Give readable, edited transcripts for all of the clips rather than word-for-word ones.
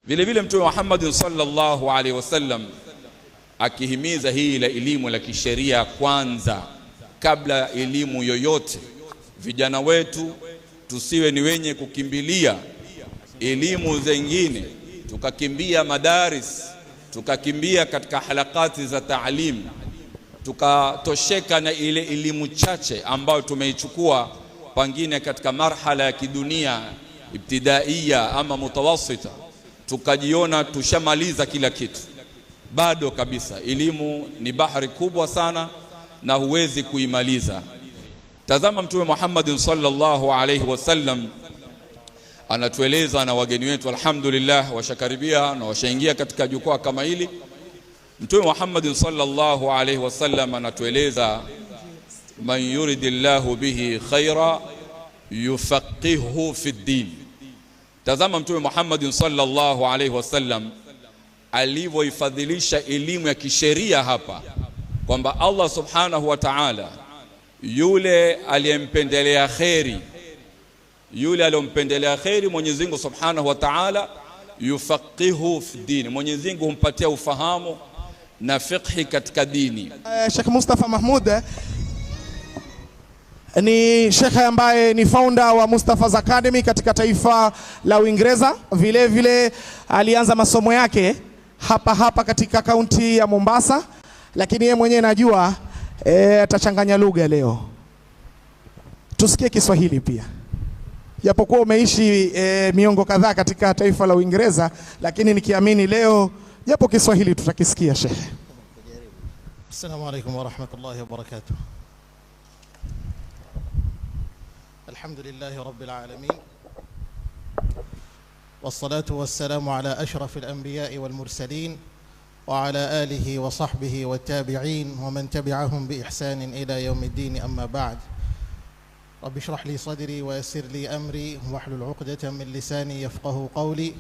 Vile vile Mtume Muhammad sallallahu alaihi wasallam akihimiza hii la elimu la kisheria kwanza kabla elimu yoyote. Vijana wetu tusiwe ni wenye kukimbilia elimu zingine, tukakimbia madaris, tukakimbia katika halakati za taalim, tukatosheka na ile elimu chache ambayo tumeichukua pengine katika marhala ya kidunia ibtidaiya ama mutawassita, tukajiona tushamaliza kila kitu. Bado kabisa, elimu ni bahari kubwa sana na huwezi kuimaliza. Tazama Mtume Muhammad sallallahu alaihi wasallam anatueleza, na wageni wetu alhamdulillah washakaribia na washaingia katika jukwaa kama hili. Mtume Muhammad sallallahu alaihi wasallam anatueleza, man yuridillahu bihi khaira yufaqihuhu fi ddin. Tazama Mtume Muhammad sallallahu alaihi wasallam alivyoifadhilisha elimu ya kisheria hapa, kwamba Allah subhanahu wa ta'ala yule aliyempendelea khairi, yule aliyompendelea khairi Mwenyezi Mungu subhanahu wa ta'ala yufaqihu fi dini, Mwenyezi Mungu humpatia ufahamu na fiqhi katika dini. Sheikh Mustafa Mahmud ni Sheikh ambaye ni founder wa Mustafa's Academy katika taifa la Uingereza. Vile vile alianza masomo yake hapa katika kaunti ya Mombasa, lakini yeye mwenyewe najua atachanganya lugha leo. Tusikie Kiswahili pia. Japokuwa umeishi miongo kadhaa katika taifa la Uingereza, lakini nikiamini leo japo Kiswahili tutakisikia Sheikh. Assalamu alaykum wa rahmatullahi wa barakatuh. Alhamdulillahi rabbil alamin. والصلاة والسلام على أشرف الأنبياء والمرسلين وعلى آله وصحبه والتابعين ومن تبعهم بإحسان إلى يوم الدين. أما بعد، رب اشرح لي صدري ويسر لي أمري واحلل عقدة من لساني يفقه قولي.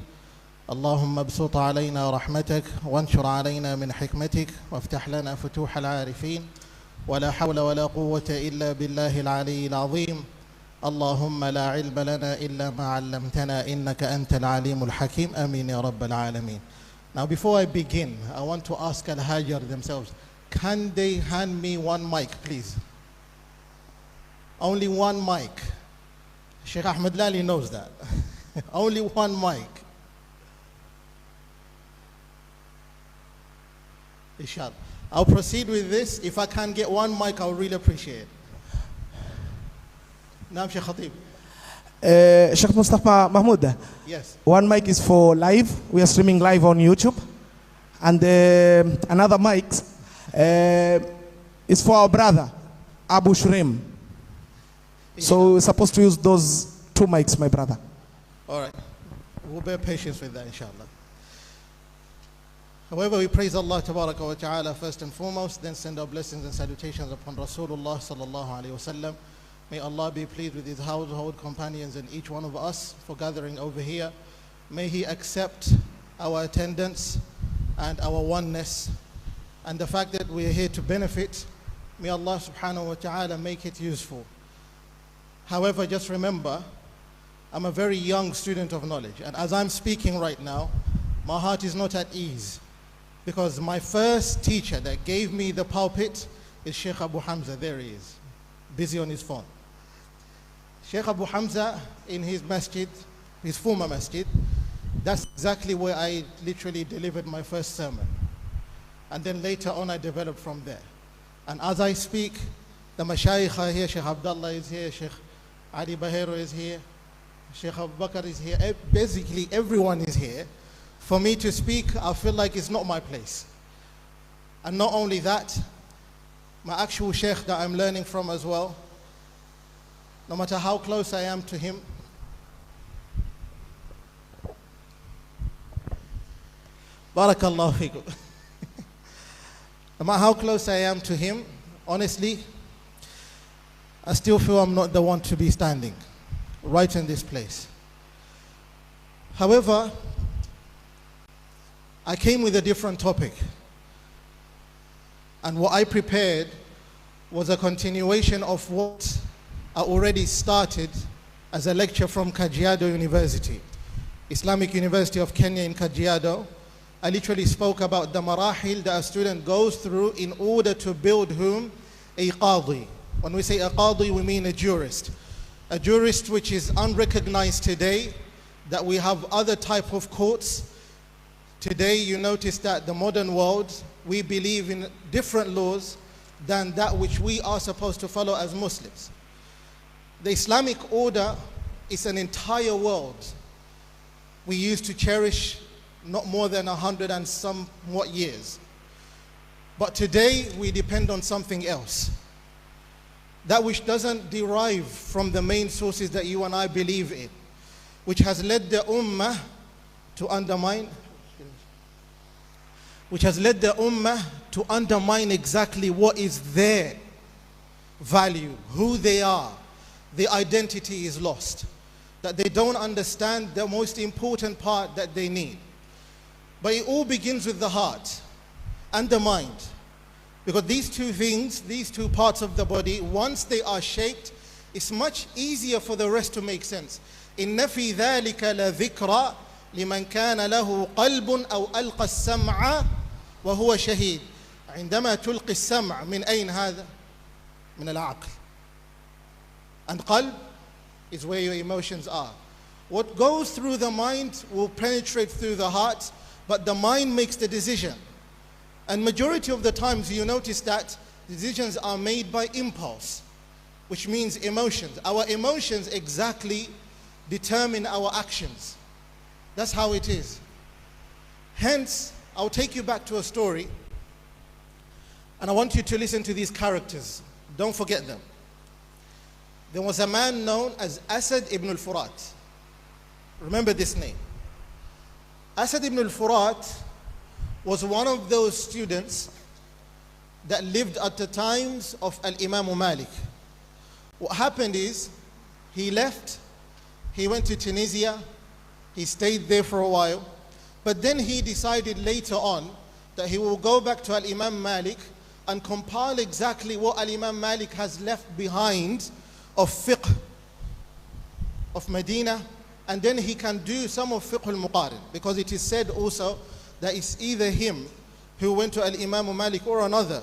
اللهم ابسط علينا رحمتك وانشر علينا من حكمتك وافتح لنا فتوح العارفين، ولا حول ولا قوة إلا بالله العلي العظيم. اللهم لا علم لنا إلا ما علمتنا إنك أنت العليم الحكيم. آمين يا رب العالمين. Now before I begin, I want to ask Al-Hajar themselves, can they hand me one mic please? Only one mic. Sheikh Ahmed Lali knows that. Only one mic. Inshallah. I'll proceed with this. If I can get one mic, I'll really appreciate it. Naam, Sheikh Khatib. Sheikh Mustafa Mahmud. Yes. One mic is for live. We are streaming live on YouTube. And another mic is for our brother, Abu Shurem. So we're supposed to use those two mics, my brother. All right. We'll bear patience with that, inshallah. However, we praise Allah Tabaraka wa Ta'ala first and foremost, then send our blessings and salutations upon Rasulullah Sallallahu Alaihi Wasallam. May Allah be pleased with his household companions and each one of us for gathering over here. May he accept our attendance and our oneness and the fact that we are here to benefit. May Allah Subhanahu wa Ta'ala make it useful. However, just remember, I'm a very young student of knowledge, and as I'm speaking right now, my heart is not at ease, because my first teacher that gave me the pulpit is Sheikh Abu Hamza. There he is, busy on his phone. Sheikh Abu Hamza in his masjid, his former masjid, that's exactly where I literally delivered my first sermon. And then later on I developed from there. And as I speak, the mashayikh are here, Sheikh Abdullah is here, Sheikh Ali Bahero is here, Sheikh Abu Bakr is here, basically everyone is here. For me to speak, I feel like it's not my place. And not only that, my actual sheikh that I'm learning from as well, no matter how close I am to him, Barakallahu fikum. No matter how close I am to him, honestly, I still feel I'm not the one to be standing right in this place. However, I came with a different topic, and what I prepared was a continuation of what I already started as a lecture from Kajiado University. Islamic University of Kenya in Kajiado, I literally spoke about the marahil that a student goes through in order to build whom? A qadi. When we say a qadi, we mean a jurist. A jurist which is unrecognized today, that we have other type of courts. Today you notice that the modern world, we believe in different laws than that which we are supposed to follow as Muslims. The Islamic order is an entire world. We used to cherish not more than 100 and somewhat years. But today we depend on something else. That which doesn't derive from the main sources that you and I believe in, which has led the ummah to undermine, exactly what is their value, who they are. Their identity is lost. That they don't understand the most important part that they need. But it all begins with the heart and the mind. Because these two things, these two parts of the body, once they are shaped, it's much easier for the rest to make sense. إِنَّ فِي ذَلِكَ لَذِكْرَى لِمَنْ كَانَ لَهُ قَلْبٌ أَوْ أَلْقَى السَّمْعَ وَهُوَ شَهِيدٌ عندما تلقي السمع من أين هذا؟ من العقل. And qalb is where your emotions are. What goes through the mind will penetrate through the heart, but the mind makes the decision. And majority of the times you notice that decisions are made by impulse, which means emotions. Our emotions exactly determine our actions. That's how it is. Hence, I'll take you back to a story, and I want you to listen to these characters. Don't forget them. There was a man known as Assad ibn al-Furat. Remember this name. Assad ibn al-Furat was one of those students that lived at the times of Al-Imam Malik. What happened is, he left, he went to Tunisia, he stayed there for a while, but then he decided later on that he will go back to Al-Imam Malik and compile exactly what Al-Imam Malik has left behind of fiqh of Medina, and then he can do some of fiqh al-muqarin, because it is said also that it's either him who went to Al-Imam Malik or another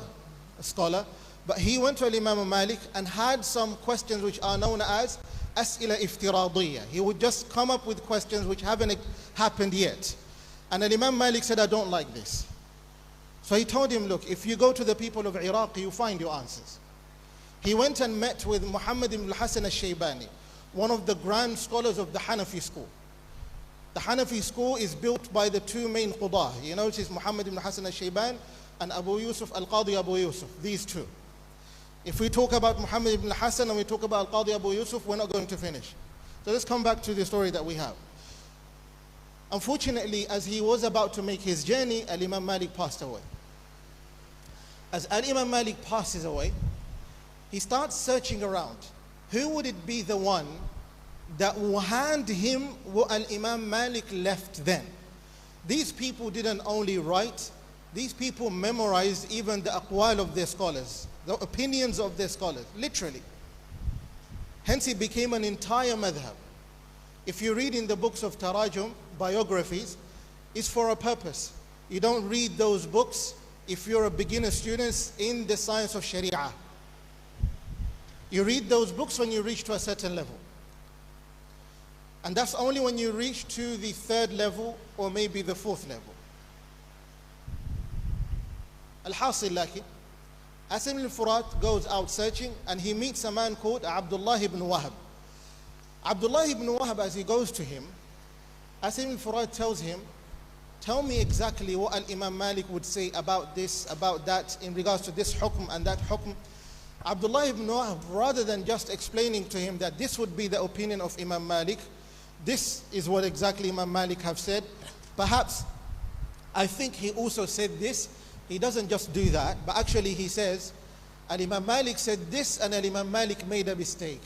scholar, but he went to Al-Imam Malik and had some questions which are known as as'ila iftiradiyya. He would just come up with questions which haven't happened yet. And Al-Imam Malik said, I don't like this. So he told him, look, if you go to the people of Iraq, you find your answers. He went and met with Muhammad ibn al-Hasan al-Shaybani, one of the grand scholars of the Hanafi school. The Hanafi school is built by the two main Qudah. You notice Muhammad ibn Hasan al-Shayban and Abu Yusuf, Al-Qadi Abu Yusuf, these two. If we talk about Muhammad ibn Hasan and we talk about Al-Qadi Abu Yusuf, we're not going to finish. So let's come back to the story that we have. Unfortunately, as he was about to make his journey, Al-Imam Malik passed away. As Al-Imam Malik passes away, he starts searching around. Who would it be the one that will hand him what Al-Imam Malik left then? These people didn't only write, these people memorized even the aqwal of their scholars, the opinions of their scholars, literally. Hence it became an entire madhab. If you read in the books of tarajum, biographies, it's for a purpose. You don't read those books if you're a beginner student in the science of Sharia. You read those books when you reach to a certain level. And that's only when you reach to the third level or maybe the fourth level. Al-Hasil Laki, Assad ibn al-Furat goes out searching and he meets a man called Abdullah ibn Wahab. Abdullah ibn Wahab, as he goes to him, Assad ibn al-Furat tells him, tell me exactly what Al-Imam Malik would say about this, about that, in regards to this hukm and that hukm. Abdullah ibn Wahab, rather than just explaining to him that this would be the opinion of Imam Malik, this is what exactly Imam Malik have said, perhaps I think he also said this. He doesn't just do that, but actually he says, Al-Imam Malik said this and Al-Imam Malik made a mistake.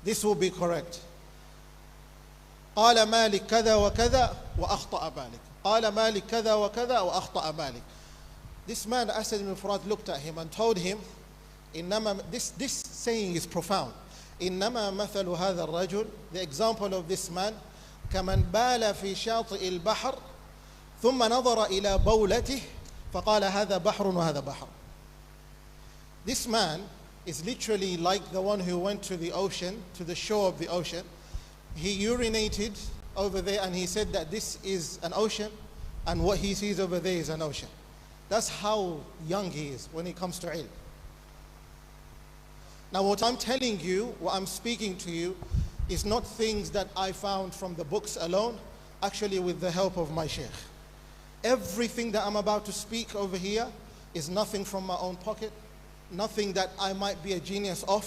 This will be correct. قال مالك كذا وكذا وأخطأ مالك. قال مالك كذا وكذا وأخطأ مالك. This man, Assad ibn Furat, looked at him and told him, this saying is profound. إنما مثل هذا الرجل, the example of this man, كمن بال في شاطئ البحر ثم نظر إلى بولته فقال هذا بحر وهذا بحر. This man is literally like the one who went to the ocean, to the shore of the ocean. He urinated over there and he said that this is an ocean and what he sees over there is an ocean. That's how young he is when it comes to ilm. Now what I'm telling you, what I'm speaking to you, is not things that I found from the books alone, actually with the help of my sheikh. Everything that I'm about to speak over here is nothing from my own pocket, nothing that I might be a genius of,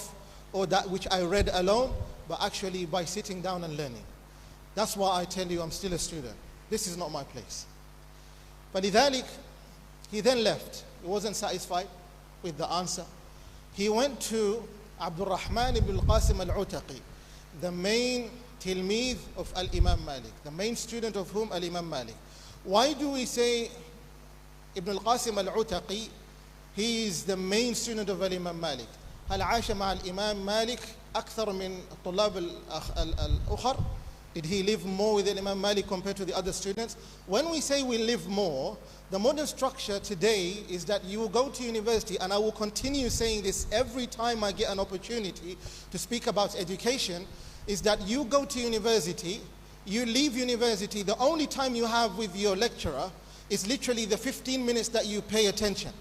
or that which I read alone, but actually by sitting down and learning. That's why I tell you I'm still a student. This is not my place. فلذلك, he then left. He wasn't satisfied with the answer. He went to Abdul Rahman ibn al-Qasim al-Utaqi, the main tilmid of Al-Imam Malik, the main student of whom Al-Imam Malik. Why do we say Ibn al-Qasim al-Utaqi? He is the main student of Al-Imam Malik. هل عاش مع الإمام مالك أكثر من الطلاب الأخر? Did he live more with Imam Malik compared to the other students? When we say we live more, the modern structure today is that you will go to university, and I will continue saying this every time I get an opportunity to speak about education, is that you go to university, you leave university, the only time you have with your lecturer is literally the 15 minutes that you pay attention.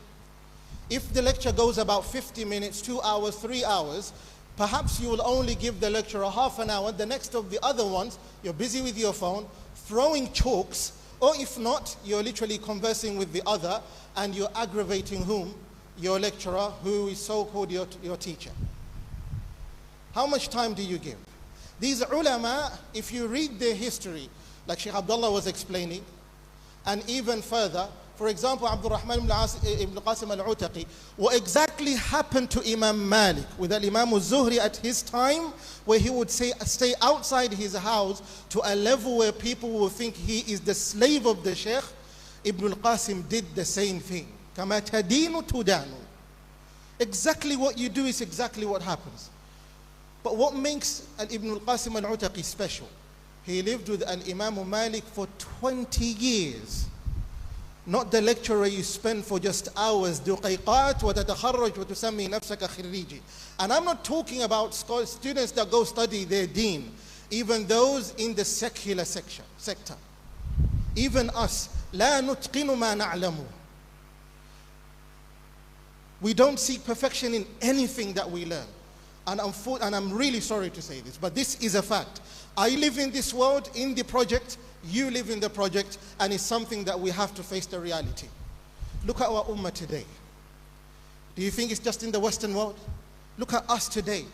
If the lecture goes about 50 minutes, 2 hours, 3 hours, perhaps you will only give the lecturer half an hour. The next of the other ones, you're busy with your phone, throwing chalks, or if not, you're literally conversing with the other, and you're aggravating whom? Your lecturer, who is so-called your teacher. How much time do you give? These ulama, if you read their history, like Sheikh Abdullah was explaining, and even further, for example, Abdul Rahman ibn Qasim al-Utaqi, what exactly happened to Imam Malik with Imam al-Zuhri at his time, where he would stay outside his house to a level where people will think he is the slave of the Sheikh. Ibn al-Qasim did the same thing. كَمَا تَدِينُ تُدَانُ. Exactly what you do is exactly what happens. But what makes Ibn al-Qasim al-Utaqi special? He lived with Imam Malik for 20 years. Not the lecturer you spend for just hours. دقيقات وتتخرج وتسمي نفسك خريجي. And I'm not talking about students that go study their deen. Even those in the secular sector. Even us. لا نتقن ما نعلم. We don't seek perfection in anything that we learn. And I'm really sorry to say this, but this is a fact. I live in this world, in the project, you live in the project, and it's something that we have to face the reality. Look at our ummah today. Do you think it's just in the Western world? Look at us today.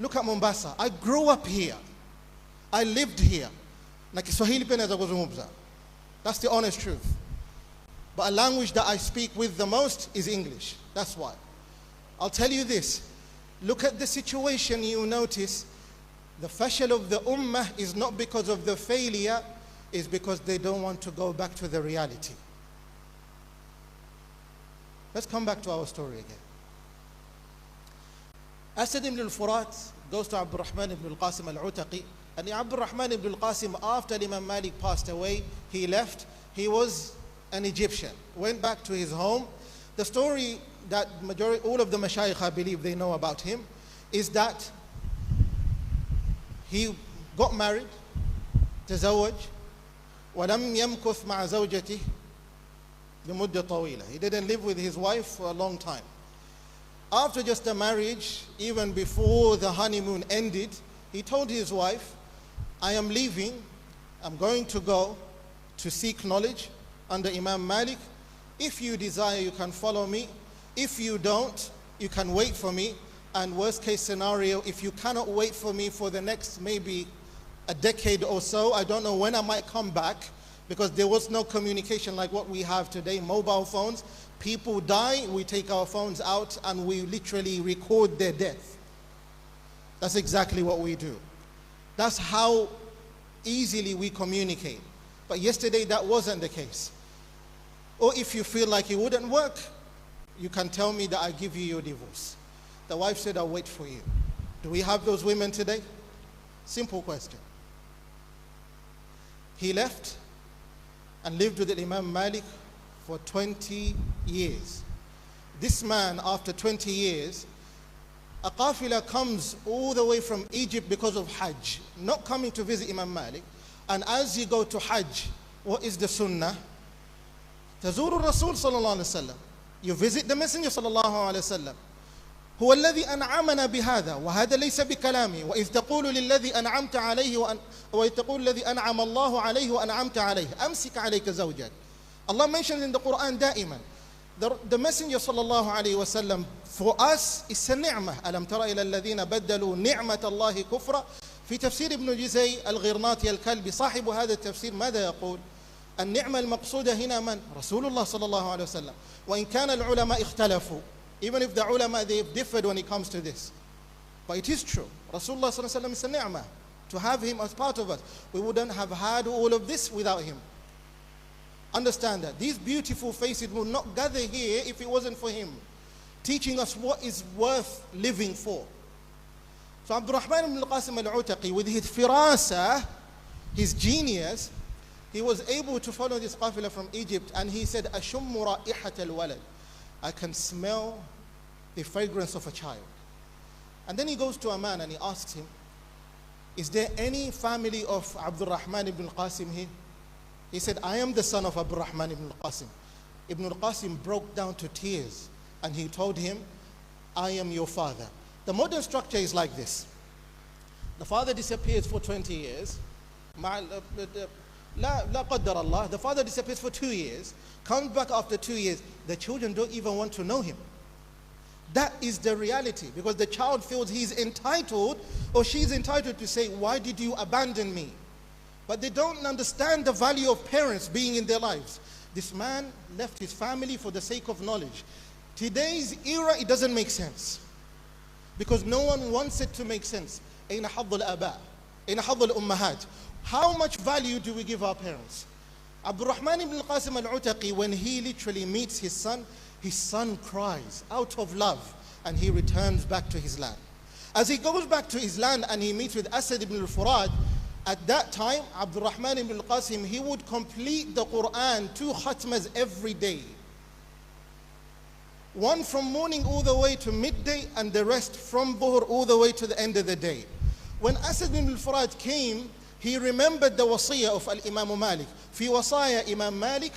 Look at Mombasa. I grew up here. I lived here. That's the honest truth. But a language that I speak with the most is English. That's why. I'll tell you this. Look at the situation, you notice the fashal of the ummah is not because of the failure, it's because they don't want to go back to the reality. Let's come back to our story again. Asad ibn al-Furat goes to Abdul Rahman ibn al-Qasim al-Utaqi, and Abdul Rahman ibn al-Qasim, after Imam Malik passed away, he left. He was an Egyptian, went back to his home. The story that all of the mashayikh, I believe, they know about him, is that he got married, تزوج, ولم يمكث مع زوجته بمدة طويلة. He didn't live with his wife for a long time. After just the marriage, even before the honeymoon ended, he told his wife, I am leaving, I'm going to go to seek knowledge under Imam Malik. If you desire, you can follow me. If you don't, you can wait for me. And worst case scenario, if you cannot wait for me for the next maybe a decade or so, I don't know when I might come back, because there was no communication like what we have today, mobile phones. People die, we take our phones out and we literally record their death. That's exactly what we do. That's how easily we communicate. But yesterday that wasn't the case. Or if you feel like it wouldn't work, you can tell me that I give you your divorce. The wife said, I'll wait for you. Do we have those women today? Simple question. He left and lived with Imam Malik for 20 years. This man, after 20 years, a qafila comes all the way from Egypt because of Hajj, not coming to visit Imam Malik. And as you go to Hajj, what is the sunnah? تزور الرسول صلى الله عليه وسلم. You visit the Messenger صلى الله عليه وسلم. هو الذي أنعمنا بهذا وهذا ليس بكلامي وإذ تقول للذي أنعمت عليه وإذ تقول الذي أنعم الله عليه وأنعمت عليه أمسك عليك زوجك. Allah mentions in the Quran دائما. The Messenger صلى الله عليه وسلم for us is a ni'mah. ألم تر إلى الذين بدلوا نعمة الله كفرا. في تفسير ابن جزي الغرناطي الكلبي صاحب هذا التفسير ماذا يقول؟ النعمة المقصودة هنا من؟ رسول الله صلى الله عليه وسلم. وإن كان العلماء اختلفوا, even if the ulama they've differed when it comes to this, but it is true. Rasulullah صلى الله عليه وسلم is a ni'mah. To have him as part of us, we wouldn't have had all of this without him. Understand that these beautiful faces would not gather here if it wasn't for him, teaching us what is worth living for. So Abdul Rahman ibn al-Qasim al-Utaqi, with his firasa, his genius, he was able to follow this qafila from Egypt, and he said, "Ashummu ra'ihat al-walad." I can smell the fragrance of a child. And then he goes to a man and he asks him, "Is there any family of Abdul Rahman ibn al-Qasim here?" He said, "I am the son of Abdul Rahman ibn al-Qasim." Ibn al-Qasim broke down to tears and he told him, "I am your father." The modern structure is like this. The father disappears for 20 years. La qaddar Allah. The father disappears for 2 years, comes back after 2 years. The children don't even want to know him. That is the reality, because the child feels he's entitled or she's entitled to say, "Why did you abandon me?" But they don't understand the value of parents being in their lives. This man left his family for the sake of knowledge. Today's era, it doesn't make sense, because no one wants it to make sense. أين حظ الآباء؟ أين حظ الأمهات? How much value do we give our parents? Abdul Rahman ibn al-Qasim al-Utaqi, when he literally meets his son cries out of love and he returns back to his land. As he goes back to his land and he meets with Asad ibn al-Furad, at that time, Abdul Rahman ibn al-Qasim, he would complete the Quran 2 khatmas every day. One from morning all the way to midday, and the rest from Dhuhr all the way to the end of the day. When Asad ibn al-Furad came, he remembered the wasiyah of Al-Imam Malik. Fi wasaya Imam Malik,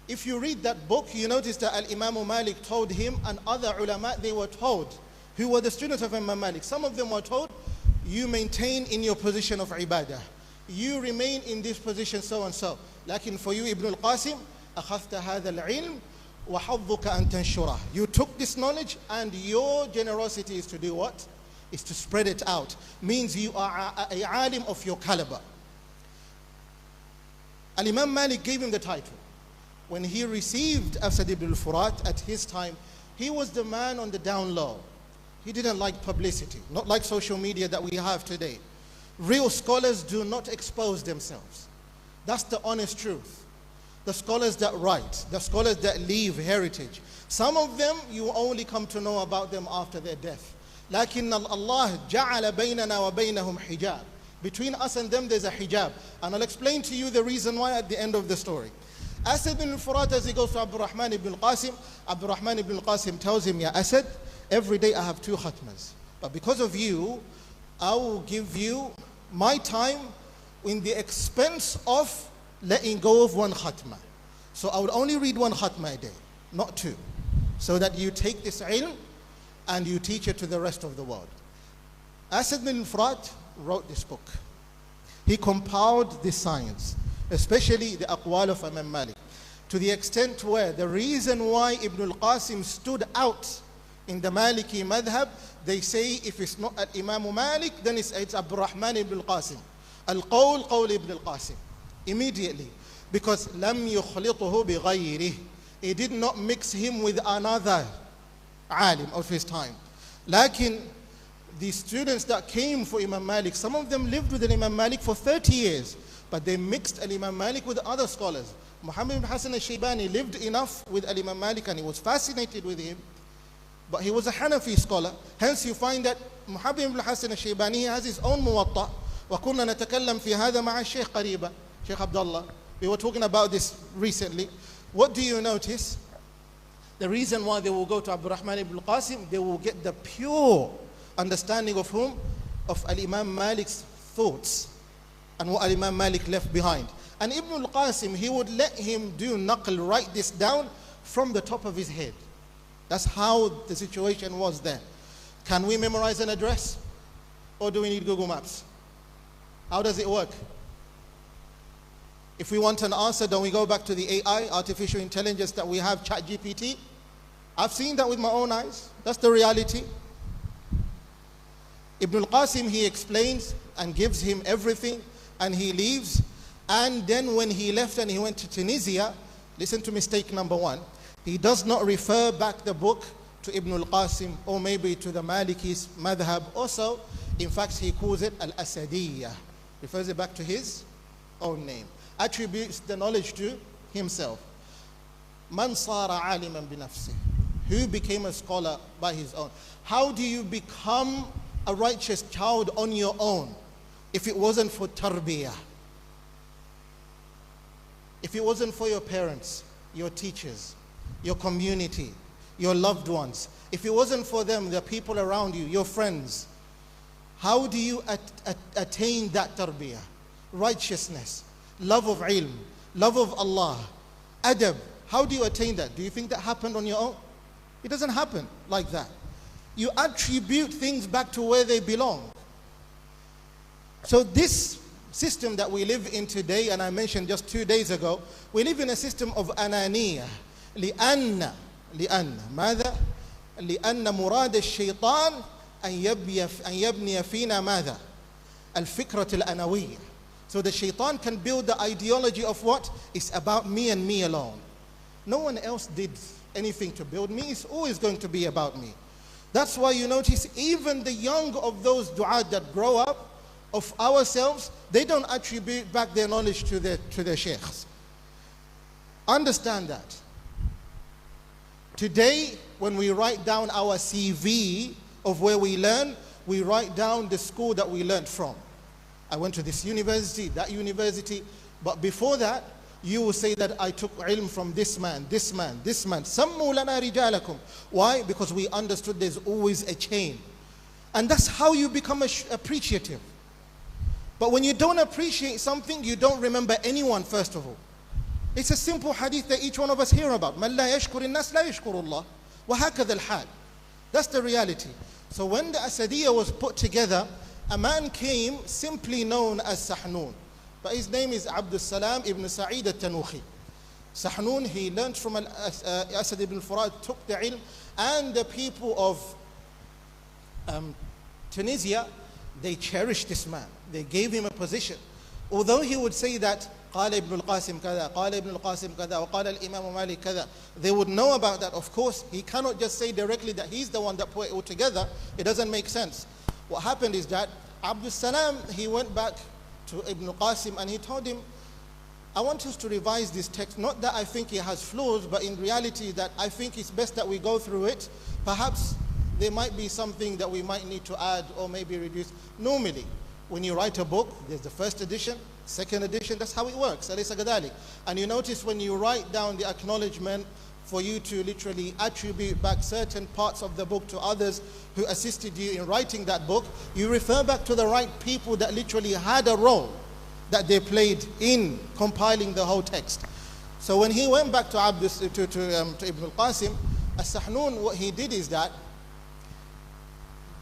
if you read that book, you notice that Al-Imam Malik told him and other ulama, they were told, who were the students of Imam Malik, some of them were told, you maintain in your position of ibadah. You remain in this position so and so. Lakin for you, Ibn al-Qasim, أخذت هذا العلم وحظك أن تنشره. You took this knowledge and your generosity is to do what? Is to spread it out. Means you are a alim of your caliber. Al-Imam Malik gave him the title. When he received Asad ibn al-Furat at his time, he was the man on the down low. He didn't like publicity, not like social media that we have today. Real scholars do not expose themselves. That's the honest truth. The scholars that write, the scholars that leave heritage, some of them you only come to know about them after their death. لكن Allah جعل بيننا وبينهم حجاب. Between us and them there's a hijab. And I'll explain to you the reason why at the end of the story. Asad ibn al-Furat, as he goes to Abdul Rahman ibn al-Qasim, Abdul Rahman ibn al-Qasim tells him, "Ya Asad, every day I have 2 khatmas. But because of you, I will give you my time in the expense of letting go of 1 khatma. So I will only read 1 khatma a day, not 2. So that you take this ilm and you teach it to the rest of the world." Asad ibn al-Furat wrote this book. He compiled this science, especially the aqwal of Imam Malik, to the extent where the reason why Ibn al-Qasim stood out in the Maliki madhab, they say if it's not at Imam Malik, then it's Abdul Rahman ibn al-Qasim. Al-Qawl, Qawl ibn al-Qasim. Immediately. Because لَمْ يُخْلِطُهُ بِغَيْرِهِ. He did not mix him with another alim of his time. Lakin, the students that came for Imam Malik, some of them lived with Imam Malik for 30 years, but they mixed Imam Malik with other scholars. Muhammad ibn Hassan al-Shaybani lived enough with Imam Malik and he was fascinated with him, but he was a Hanafi scholar. Hence you find that Muhammad ibn Hassan al-Shaybani has his own muwatta. وَكُنَّا نَتَكَلَّمْ فِي هَذَا مَعَ الشيخ قَرِيبًا. Sheikh Abdullah, we were talking about this recently. What do you notice? The reason why they will go to Abdurrahman ibn Qasim, they will get the pure understanding of whom? Of Al-Imam Malik's thoughts and what Al-Imam Malik left behind. And Ibn al-Qasim, he would let him do naql, write this down from the top of his head. That's how the situation was then. Can we memorize an address? Or do we need Google Maps? How does it work? If we want an answer, don't we go back to the AI, artificial intelligence that we have, ChatGPT? I've seen that with my own eyes. That's the reality. Ibn al-Qasim, he explains and gives him everything, and he leaves. And then when he left and he went to Tunisia, listen to mistake number one. He does not refer back the book to Ibn al-Qasim or maybe to the Maliki's madhab. Also, in fact, he calls it al-Asadiyya. Refers it back to his own name. Attributes the knowledge to himself. Man sara aliman bi nafsih. Who became a scholar by his own. How do you become a righteous child on your own if it wasn't for tarbiyah? If it wasn't for your parents, your teachers, your community, your loved ones, if it wasn't for them, the people around you, your friends, how do you attain that tarbiyah? Righteousness, love of ilm, love of Allah, adab. How do you attain that? Do you think that happened on your own? It doesn't happen like that. You attribute things back to where they belong. So this system that we live in today, and I mentioned just 2 days ago, we live in a system of ananiyah. لأن ماذا؟ لأن مراد الشيطان أن يبني فينا ماذا؟ الفكرة الأنوية. So the shaitan can build the ideology of what? It's about me and me alone. No one else did anything to build me. It's always going to be about me. That's why you notice even the young of those du'at that grow up of ourselves, they don't attribute back their knowledge to their sheikhs. Understand that. Today, when we write down our CV of where we learn, we write down the school that we learned from. I went to this university, that university. But before that, you will say that I took ilm from this man, this man, this man. Sammu lana rijalakum. Why? Because we understood there's always a chain. And that's how you become appreciative. But when you don't appreciate something, you don't remember anyone, first of all. It's a simple hadith that each one of us hear about. مَنْ لَا يَشْكُرِ النَّاسِ لَا يَشْكُرُ اللَّهِ وَهَكَذَا الْحَالِ. That's the reality. So when the Asadiyya was put together, a man came simply known as Sahnun. But his name is Abdul Salam ibn Sa'id al-Tanukhi. Sahnun, he learned from Asad ibn al-Furat, took the ilm, and the people of Tunisia, they cherished this man. They gave him a position. Although he would say that قال ابن القاسم كذا قال ابن القاسم كذا وقال الإمام مالك كذا, they would know about that. Of course, he cannot just say directly that he's the one that put it all together. It doesn't make sense. What happened is that Abdul Salam, he went back to Ibn al-Qasim and he told him, I want us to revise this text. Not that I think it has flaws, but in reality that I think it's best that we go through it. Perhaps there might be something that we might need to add or maybe reduce. Normally, when you write a book, there's the first edition, second edition, that's how it works. And you notice when you write down the acknowledgement for you to literally attribute back certain parts of the book to others who assisted you in writing that book, you refer back to the right people that literally had a role that they played in compiling the whole text. So when he went back to Ibn al-Qasim, as-Sahnun, what he did is that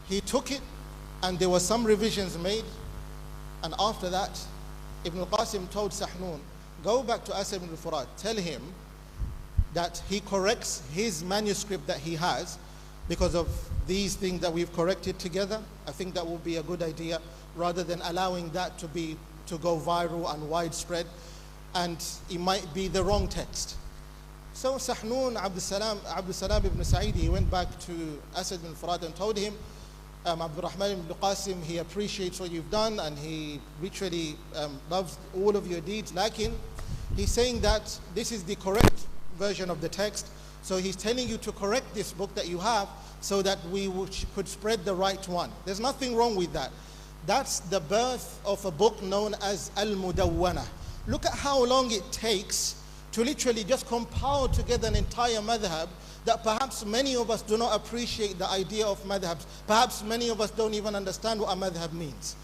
he took it and there were some revisions made, and after that Ibn al-Qasim told Sahnun, go back to Asad ibn al-Furat, tell him that he corrects his manuscript that he has because of these things that we've corrected together. I think that would be a good idea rather than allowing that to go viral and widespread, and it might be the wrong text. So Sahnun, Abdul Salam ibn Sa'id, he went back to Asad ibn al-Furat and told him, Abdul Rahman ibn Qasim, he appreciates what you've done and he literally loves all of your deeds. Lakin, he's saying that this is the correct version of the text. So he's telling you to correct this book that you have so that we could spread the right one. There's nothing wrong with that. That's the birth of a book known as Al-Mudawwana. Look at how long it takes to literally just compile together an entire madhab that perhaps many of us do not appreciate the idea of madhabs. Perhaps many of us don't even understand what a madhab means.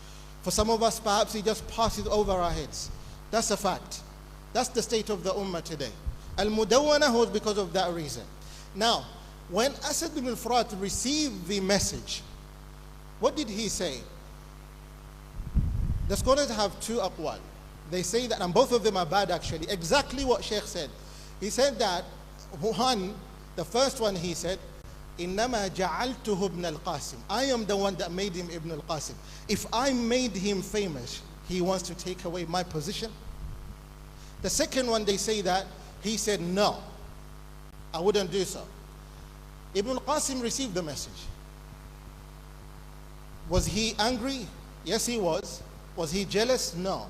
For some of us, perhaps it just passes over our heads. That's a fact. That's the state of the ummah today. Al-Mudawwana was because of that reason. Now, when Asad ibn al-Furat received the message, what did he say? The scholars have two aqwal. They say that, and both of them are bad actually, exactly what Sheikh said. He said that, one, the first one he said, إِنَّمَا جَعَلْتُهُ ibn al-Qasim. I am the one that made him Ibn al-Qasim. If I made him famous, he wants to take away my position. The second one, they say that, he said, no, I wouldn't do so. Ibn al-Qasim received the message. Was he angry? Yes, he was. Was he jealous? No.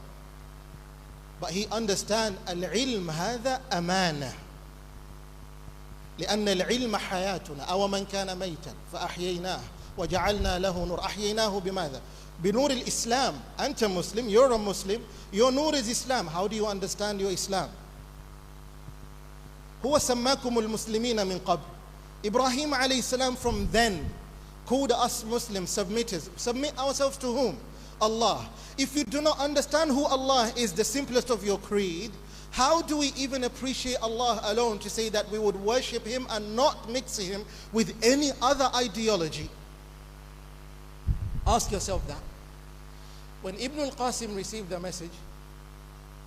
But he understand al-ilm هذا أمانة. لأن العلم حياتنا أو من كان ميتا فأحييناه وجعلنا له نور. أحييناه بماذا؟ بنور الإسلام. أنت Muslim, you're a Muslim, your nur is Islam. How do you understand your Islam? هو سماكم المسلمين من قبل. Ibrahim alayhi salam from then called us Muslims, submitters. Submit ourselves to whom? Allah. If you do not understand who Allah is, the simplest of your creed, how do we even appreciate Allah alone to say that we would worship Him and not mix Him with any other ideology? Ask yourself that. When Ibn al-Qasim received the message,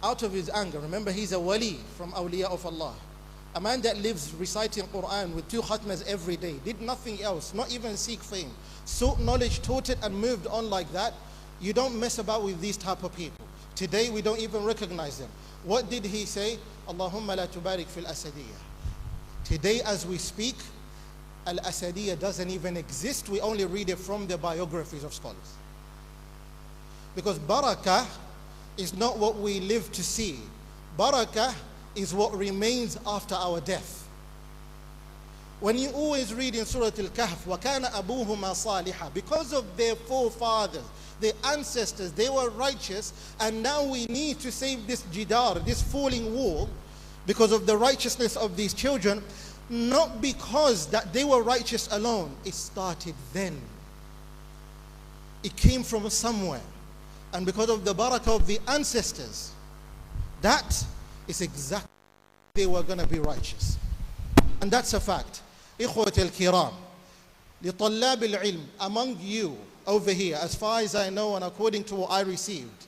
out of his anger, remember he's a wali from awliya of Allah, a man that lives reciting Quran with 2 khatmas every day, did nothing else, not even seek fame, sought knowledge, taught it and moved on like that. You don't mess about with these type of people. Today we don't even recognize them. What did he say? Allahumma la tubarik fil Asadiyya. Today as we speak, Al-Asadiyya doesn't even exist. We only read it from the biographies of scholars. Because barakah is not what we live to see. Barakah is what remains after our death. When you always read in Surah Al-Kahf, وَكَانَ أَبُوهُمَا صَالِحًا, because of their forefathers, their ancestors, they were righteous, and now we need to save this jidar, this falling wall, because of the righteousness of these children, not because that they were righteous alone. It started then. It came from somewhere. And because of the barakah of the ancestors, that is exactly they were going to be righteous. And that's a fact. إخوة الكرام, لطلاب العلم, among you over here, as far as I know and according to what I received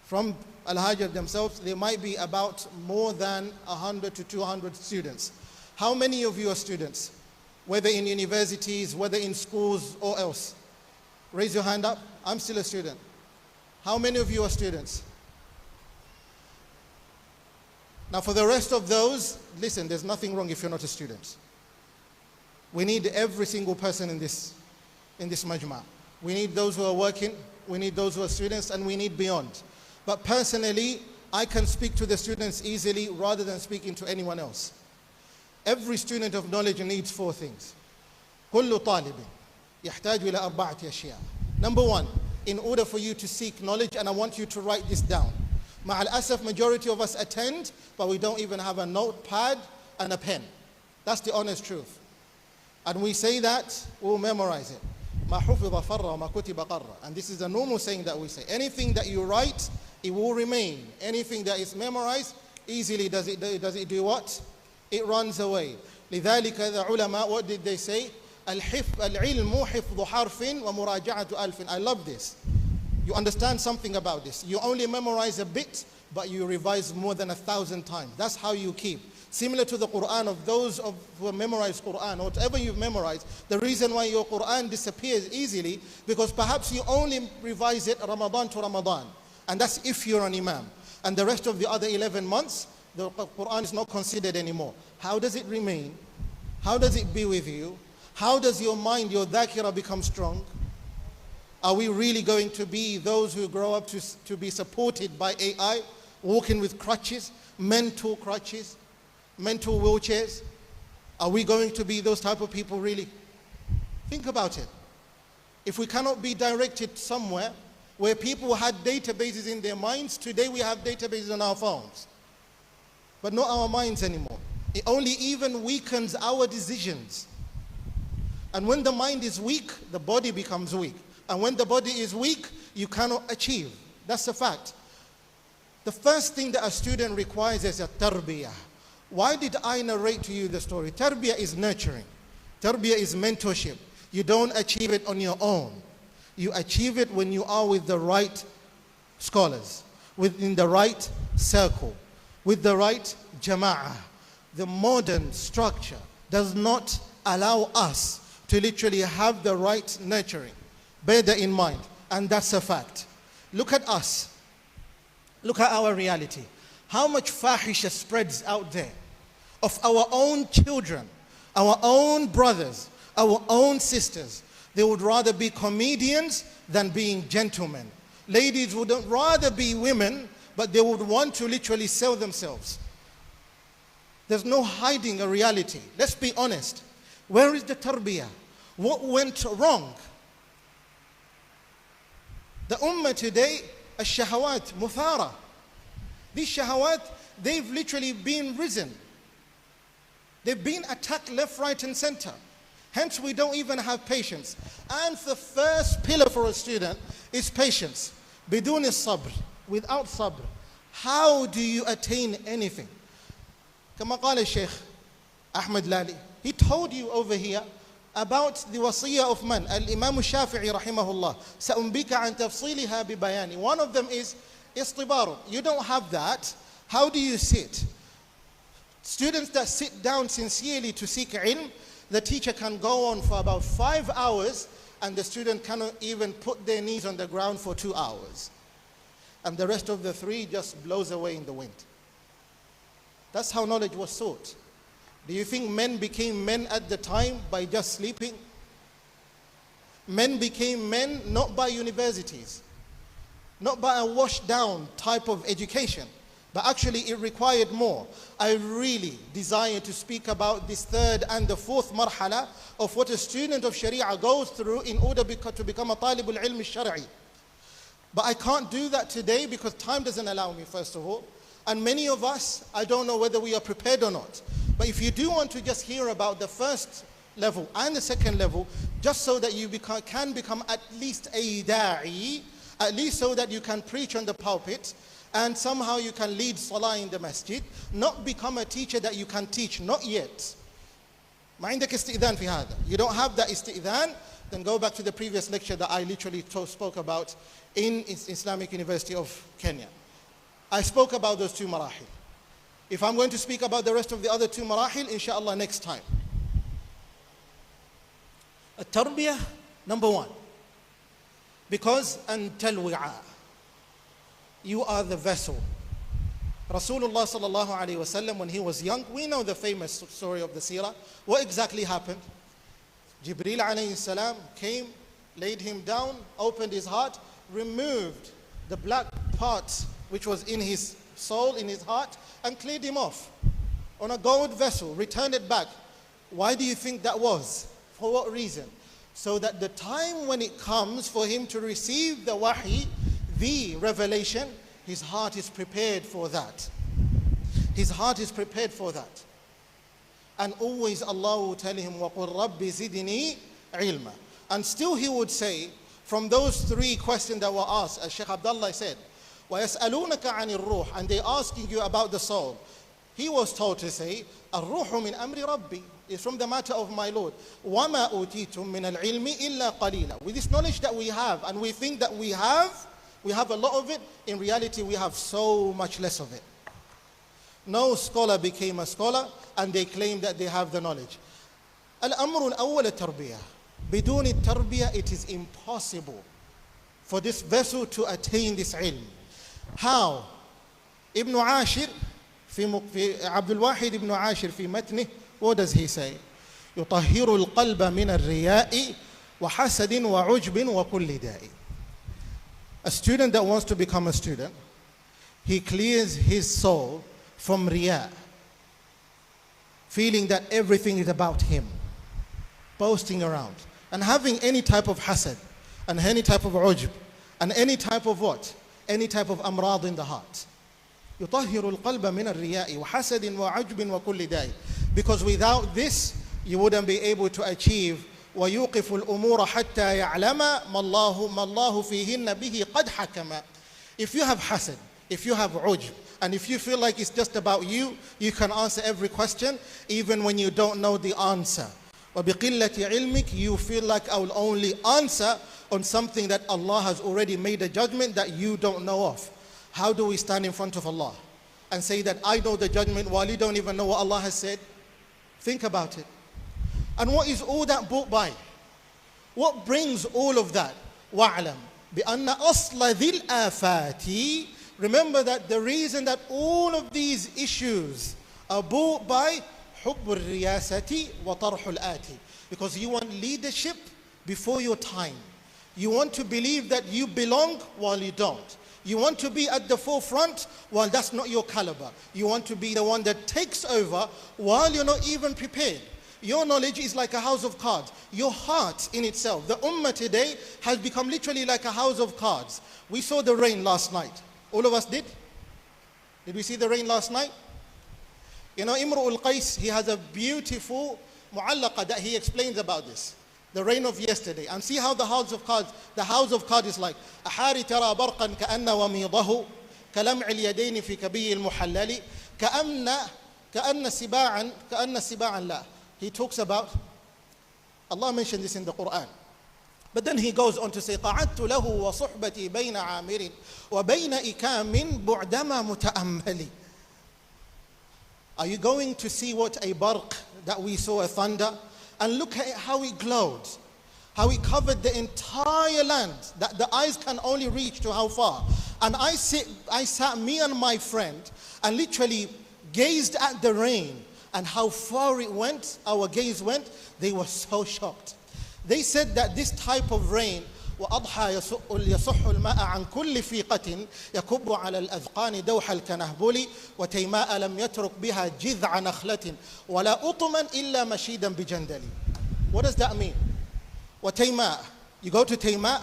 from Al-Hajj themselves, there might be about more than 100 to 200 students. How many of you are students? Whether in universities, whether in schools or else? Raise your hand up. I'm still a student. How many of you are students? Now for the rest of those, listen, there's nothing wrong if you're not a student. We need every single person in this majma'. We need those who are working, we need those who are students, and we need beyond. But personally, I can speak to the students easily rather than speaking to anyone else. Every student of knowledge needs 4 things. كل طالب يحتاج إلى 4 أشياء. Number 1, in order for you to seek knowledge, and I want you to write this down. Ma'al asaf, majority of us attend, but we don't even have a notepad and a pen. That's the honest truth. And we say that, we'll memorize it. ما حفظ فر وما كتب قر. And this is a normal saying that we say. Anything that you write, it will remain. Anything that is memorized, easily does it do what? It runs away. لذلك the ulama, what did they say? العلم حفظ حرف ومراجعة ألف. I love this. You understand something about this. You only memorize a bit, but you revise more than 1,000 times. That's how you keep. Similar to the Quran, of those who memorize Quran, or whatever you've memorized, the reason why your Quran disappears easily, because perhaps you only revise it Ramadan to Ramadan. And that's if you're an imam. And the rest of the other 11 months, the Quran is not considered anymore. How does it remain? How does it be with you? How does your mind, your dhakira become strong? Are we really going to be those who grow up to be supported by AI, walking with crutches, mental crutches, mental wheelchairs? Are we going to be those type of people really? Think about it. If we cannot be directed somewhere, Where people had databases in their minds, today we have databases on our phones. But not our minds anymore. It only even weakens our decisions. And when the mind is weak, the body becomes weak. And when the body is weak, you cannot achieve. That's a fact. The first thing that a student requires is a tarbiyah. Why did I narrate to you the story? Tarbiyah is nurturing. Tarbiyah is mentorship. You don't achieve it on your own. You achieve it when you are with the right scholars, within the right circle, with the right jama'ah. The modern structure does not allow us to literally have the right nurturing. Bear that in mind, and that's a fact. Look at us. Look at our reality. How much fahisha spreads out there of our own children, our own brothers, our own sisters. They would rather be comedians than being gentlemen. Ladies would rather be women, but they would want to literally sell themselves. There's no hiding a reality. Let's be honest. Where is the tarbiyah? What went wrong? The ummah today, ash-shahawat, muthara. These shahawat, they've literally been risen. They've been attacked left, right, and center. Hence, we don't even have patience. And the first pillar for a student is patience. Bidun sabr, without sabr. How do you attain anything? Kama qala Shaykh Ahmed Lali. He told you over here about the wasiyah of man, Al-Imam Shafi'i rahimahullah. Sa'umbika an tafsiliha bi bayani. One of them is istibaru. You don't have that. How do you sit? Students that sit down sincerely to seek ilm, the teacher can go on for about 5 hours and the student cannot even put their knees on the ground for 2 hours. And the rest of the 3 just blows away in the wind. That's how knowledge was sought. Do you think men became men at the time by just sleeping? Men became men not by universities, not by a washed down type of education, but actually it required more. I really desire to speak about this 3rd and the 4th marhala of what a student of Sharia goes through in order to become a talibul ilm al-shari'i. But I can't do that today because time doesn't allow me, first of all. And many of us, I don't know whether we are prepared or not. But if you do want to just hear about the 1st level and the 2nd level, just so that you can become at least a da'i, at least so that you can preach on the pulpit, and somehow you can lead salah in the masjid, not become a teacher that you can teach, not yet. ما عندك استئذان في هذا. You don't have that istidhan, then go back to the previous lecture that I literally spoke about in Islamic University of Kenya. I spoke about those 2 marahil. If I'm going to speak about the rest of the other 2 marahil, inshallah next time. At-tarbiyah, number 1. Because antal wi'a. You are the vessel. Rasulullah sallallahu alayhi wa sallam, when he was young, we know the famous story of the seerah. What exactly happened? Jibreel alayhi salam came, laid him down, opened his heart, removed the black parts which was in his soul, in his heart, and cleared him off on a gold vessel, returned it back. Why do you think that was? For what reason? So that the time when it comes for him to receive the wahi, the revelation, his heart is prepared for that. His heart is prepared for that. And always Allah will tell him, وَقُلْ رَبِّ زِدْنِي عِلْمًا. And still he would say, from those 3 questions that were asked, as Sheikh Abdullah said, وَيَسْأَلُونَكَ عَنِ الرُّوحِ, and they asking you about the soul. He was told to say, الرُّوحُ مِنْ أَمْرِ رَبِّي, is from the matter of my Lord. وَمَا أُوتِيتُم مِّنَ الْعِلْمِ إِلَّا قَلِيلًا. With this knowledge that we have, and we think that we have a lot of it, in reality we have so much less of it. No scholar became a scholar and they claim that they have the knowledge. Al-amru al-awwal at-tarbiyah. Biduni at-tarbiyah, it is impossible for this vessel to attain this ilm. How? Ibn Ashir, Abdul Wahid Ibn Ashir في متنه, what does he say? يطهر القلب من الرياء وحسد وعجب وكل داء. A student that wants to become a student, he clears his soul from riya, feeling that everything is about him, boasting around, and having any type of hasad, and any type of ujb, and any type of what? Any type of amrad in the heart. يطهر القلب من الرياء وحسد وعجب وكل داء. Because without this, you wouldn't be able to achieve ويوقف الأمور حتى يعلم ما الله فيهن به قد حكم. If you have hasad, if you have ujb, and if you feel like it's just about you, you can answer every question even when you don't know the answer. وبقلة علمك, you feel like I will only answer on something that Allah has already made a judgment that you don't know of. How do we stand in front of Allah and say that I know the judgment while you don't even know what Allah has said? Think about it. And what is all that brought by? What brings all of that? وَاعْلَمْ بِأَنَّ أَصْلَ ذِي الْآفَاتِ. Remember that the reason that all of these issues are brought by حُبُّ الرِّيَاسَةِ وَطَرْحُ الْآتِ. Because you want leadership before your time. You want to believe that you belong while you don't. You want to be at the forefront while that's not your caliber. You want to be the one that takes over while you're not even prepared. Your knowledge is like a house of cards. Your heart in itself, the ummah today has become literally like a house of cards. We saw the rain last night. All of us did? Did we see the rain last night? You know, Imru'ul Qais, he has a beautiful mu'allaqa that he explains about this. The rain of yesterday. And see how the house of cards is like. أحاري ترى برقا كأن وميضه كلمع اليدين في كبي المحلل كأن سباعا لا. He talks about, Allah mentioned this in the Quran. But then he goes on to say, قعدت له وصحبتي بين عامر وبين إكام بعدما متأمل. Are you going to see what a barq, that we saw a thunder? And look at how it glowed, how it covered the entire land, that the eyes can only reach to how far. And I sat, me and my friend, and literally gazed at the rain and how far it went, our gaze went. They were so shocked. They said that this type of rain, وأضحى يصح الماء عن كل فيقة يكب على الأذقان دوح الكنهبل وتيماء لم يترك بها جذع نخلة ولا أطما إلا مشيدا بجندل. What does that mean? وتيماء, you go to Tayma,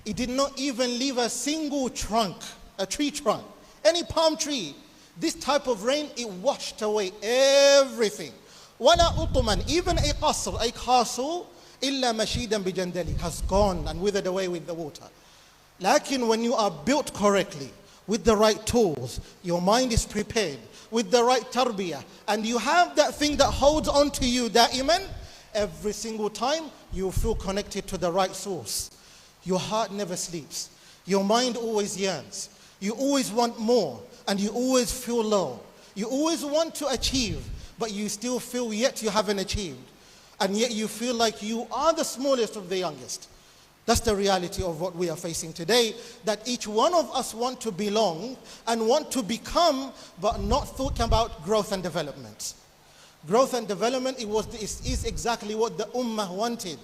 it did not even leave a single trunk, a tree trunk, any palm tree. This type of rain, it washed away everything. ولا أطما, even a qasr, a castle, إلا مشيدا بجندلي, has gone and withered away with the water. Lakin when you are built correctly, with the right tools, your mind is prepared, with the right tarbiyah, and you have that thing that holds on to you da'iman, every single time you feel connected to the right source. Your heart never sleeps. Your mind always yearns. You always want more, and you always feel low. You always want to achieve, but you still feel yet you haven't achieved. And yet you feel like you are the smallest of the youngest. That's the reality of what we are facing today, that each one of us want to belong and want to become, but not thinking about growth and development. Growth and development, is exactly what the ummah wanted.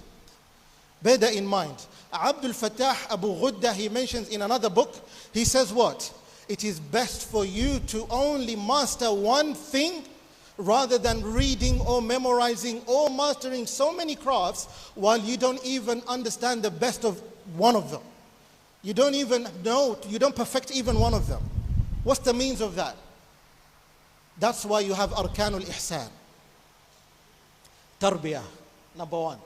Bear that in mind. Abdul Fattah Abu Ghudda, he mentions in another book, he says what? It is best for you to only master one thing rather than reading or memorizing or mastering so many crafts while you don't even understand the best of one of them. You don't even know, you don't perfect even one of them. What's the means of that? That's why you have Arkanul Ihsan. Tarbiyah, number one.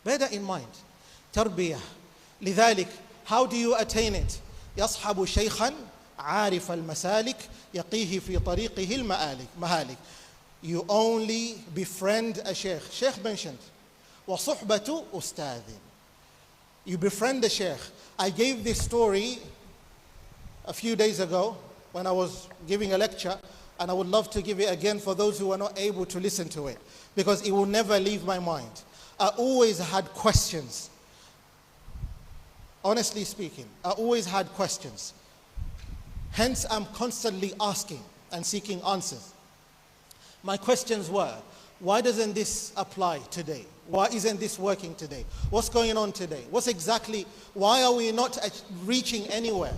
Bear that in mind. Tarbiyah. لذلك, how do you attain it? يصحب شيخا عارف المسالك يقيه في طريقه المهالك. You only befriend a sheikh. Sheikh mentioned, وصحبة أستاذ. You befriend a sheikh. I gave this story a few days ago when I was giving a lecture, and I would love to give it again for those who are not able to listen to it, because it will never leave my mind. I always had questions. Honestly speaking, I always had questions. Hence, I'm constantly asking and seeking answers. My questions were, why doesn't this apply today? Why isn't this working today? What's going on today? Why are we not reaching anywhere?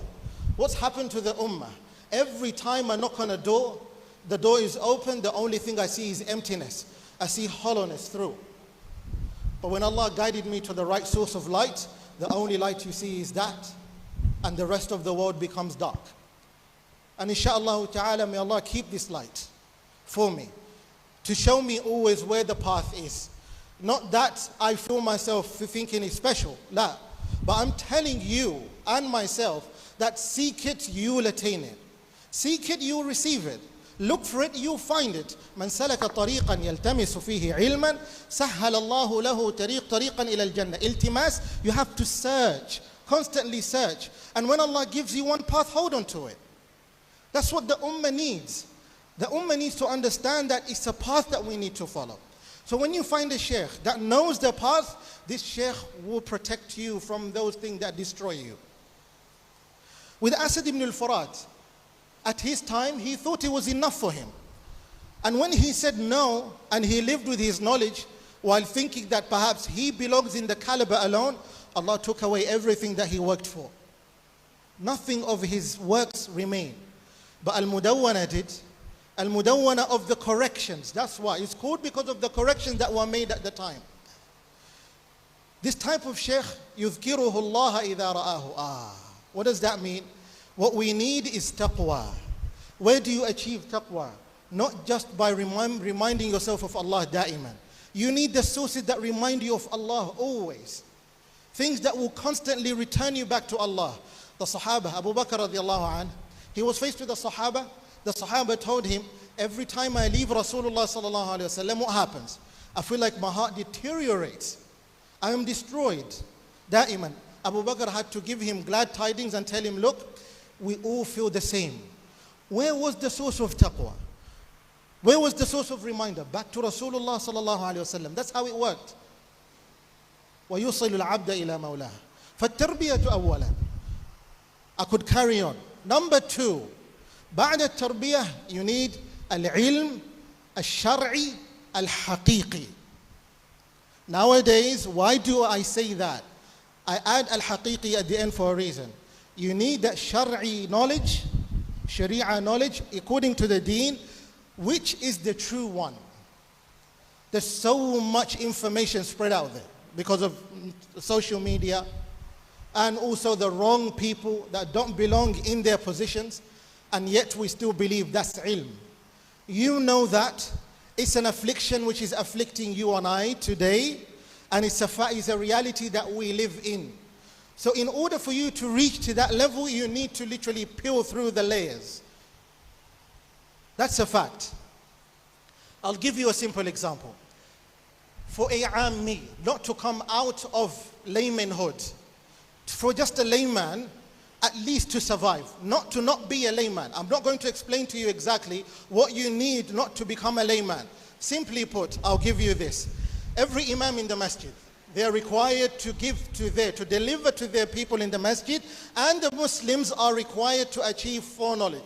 What's happened to the ummah? Every time I knock on a door, the door is open, the only thing I see is emptiness. I see hollowness through. But when Allah guided me to the right source of light, the only light you see is that, and the rest of the world becomes dark. And inshallah ta'ala, may Allah keep this light for me, to show me always where the path is. Not that I feel myself thinking it's special, la. But I'm telling you and myself that seek it, you will attain it. Seek it, you will receive it. Look for it, you'll find it. من سلك طريقا يلتمس فيه علما سهل الله له طريقا إلى الجنة. Iltimas, you have to search, constantly search. And when Allah gives you one path, hold on to it. That's what the ummah needs. The ummah needs to understand that it's a path that we need to follow. So when you find a sheikh that knows the path, this sheikh will protect you from those things that destroy you. With Asad ibn al-Furat, at his time, he thought it was enough for him. And when he said no, and he lived with his knowledge, while thinking that perhaps he belongs in the caliber alone, Allah took away everything that he worked for. Nothing of his works remained. But Al-Mudawwana did. Al-Mudawwana of the corrections. That's why. It's called because of the corrections that were made at the time. This type of sheikh, يُذْكِرُهُ اللَّهَ إِذَا رَآهُ. What does that mean? What we need is taqwa. Where do you achieve taqwa? Not just by reminding yourself of Allah da'iman. You need the sources that remind you of Allah always. Things that will constantly return you back to Allah. The Sahaba, Abu Bakr radiallahu anhu, he was faced with the Sahaba. The Sahaba told him, every time I leave Rasulullah sallallahu alayhi wa sallam, what happens? I feel like my heart deteriorates. I am destroyed. Da'iman. Abu Bakr had to give him glad tidings and tell him, look, we all feel the same. Where was the source of taqwa? Where was the source of reminder? Back to Rasulullah sallallahu alayhi wa sallam. That's how it worked. وَيُصِلُ الْعَبْدَ إِلَى مَوْلَاهُ فَالتَّرْبِيَةُ أَوَّلًا. I could carry on. Number two, بعد التربية, you need العلم الشرعي الحقيقي. Nowadays, why do I say that? I add al-haqiqi at the end for a reason. You need that shari'i knowledge, sharia knowledge, according to the deen, which is the true one. There's so much information spread out there because of social media and also the wrong people that don't belong in their positions, and yet we still believe that's ilm. You know that it's an affliction which is afflicting you and I today, and it's a reality that we live in. So in order for you to reach to that level, you need to literally peel through the layers. That's a fact. I'll give you a simple example. For a ammi, not to come out of laymanhood, for just a layman, at least to survive, not to not be a layman. I'm not going to explain to you exactly what you need not to become a layman. Simply put, I'll give you this. Every imam in the masjid, they are required to to deliver to their people in the masjid, and the Muslims are required to achieve four knowledge,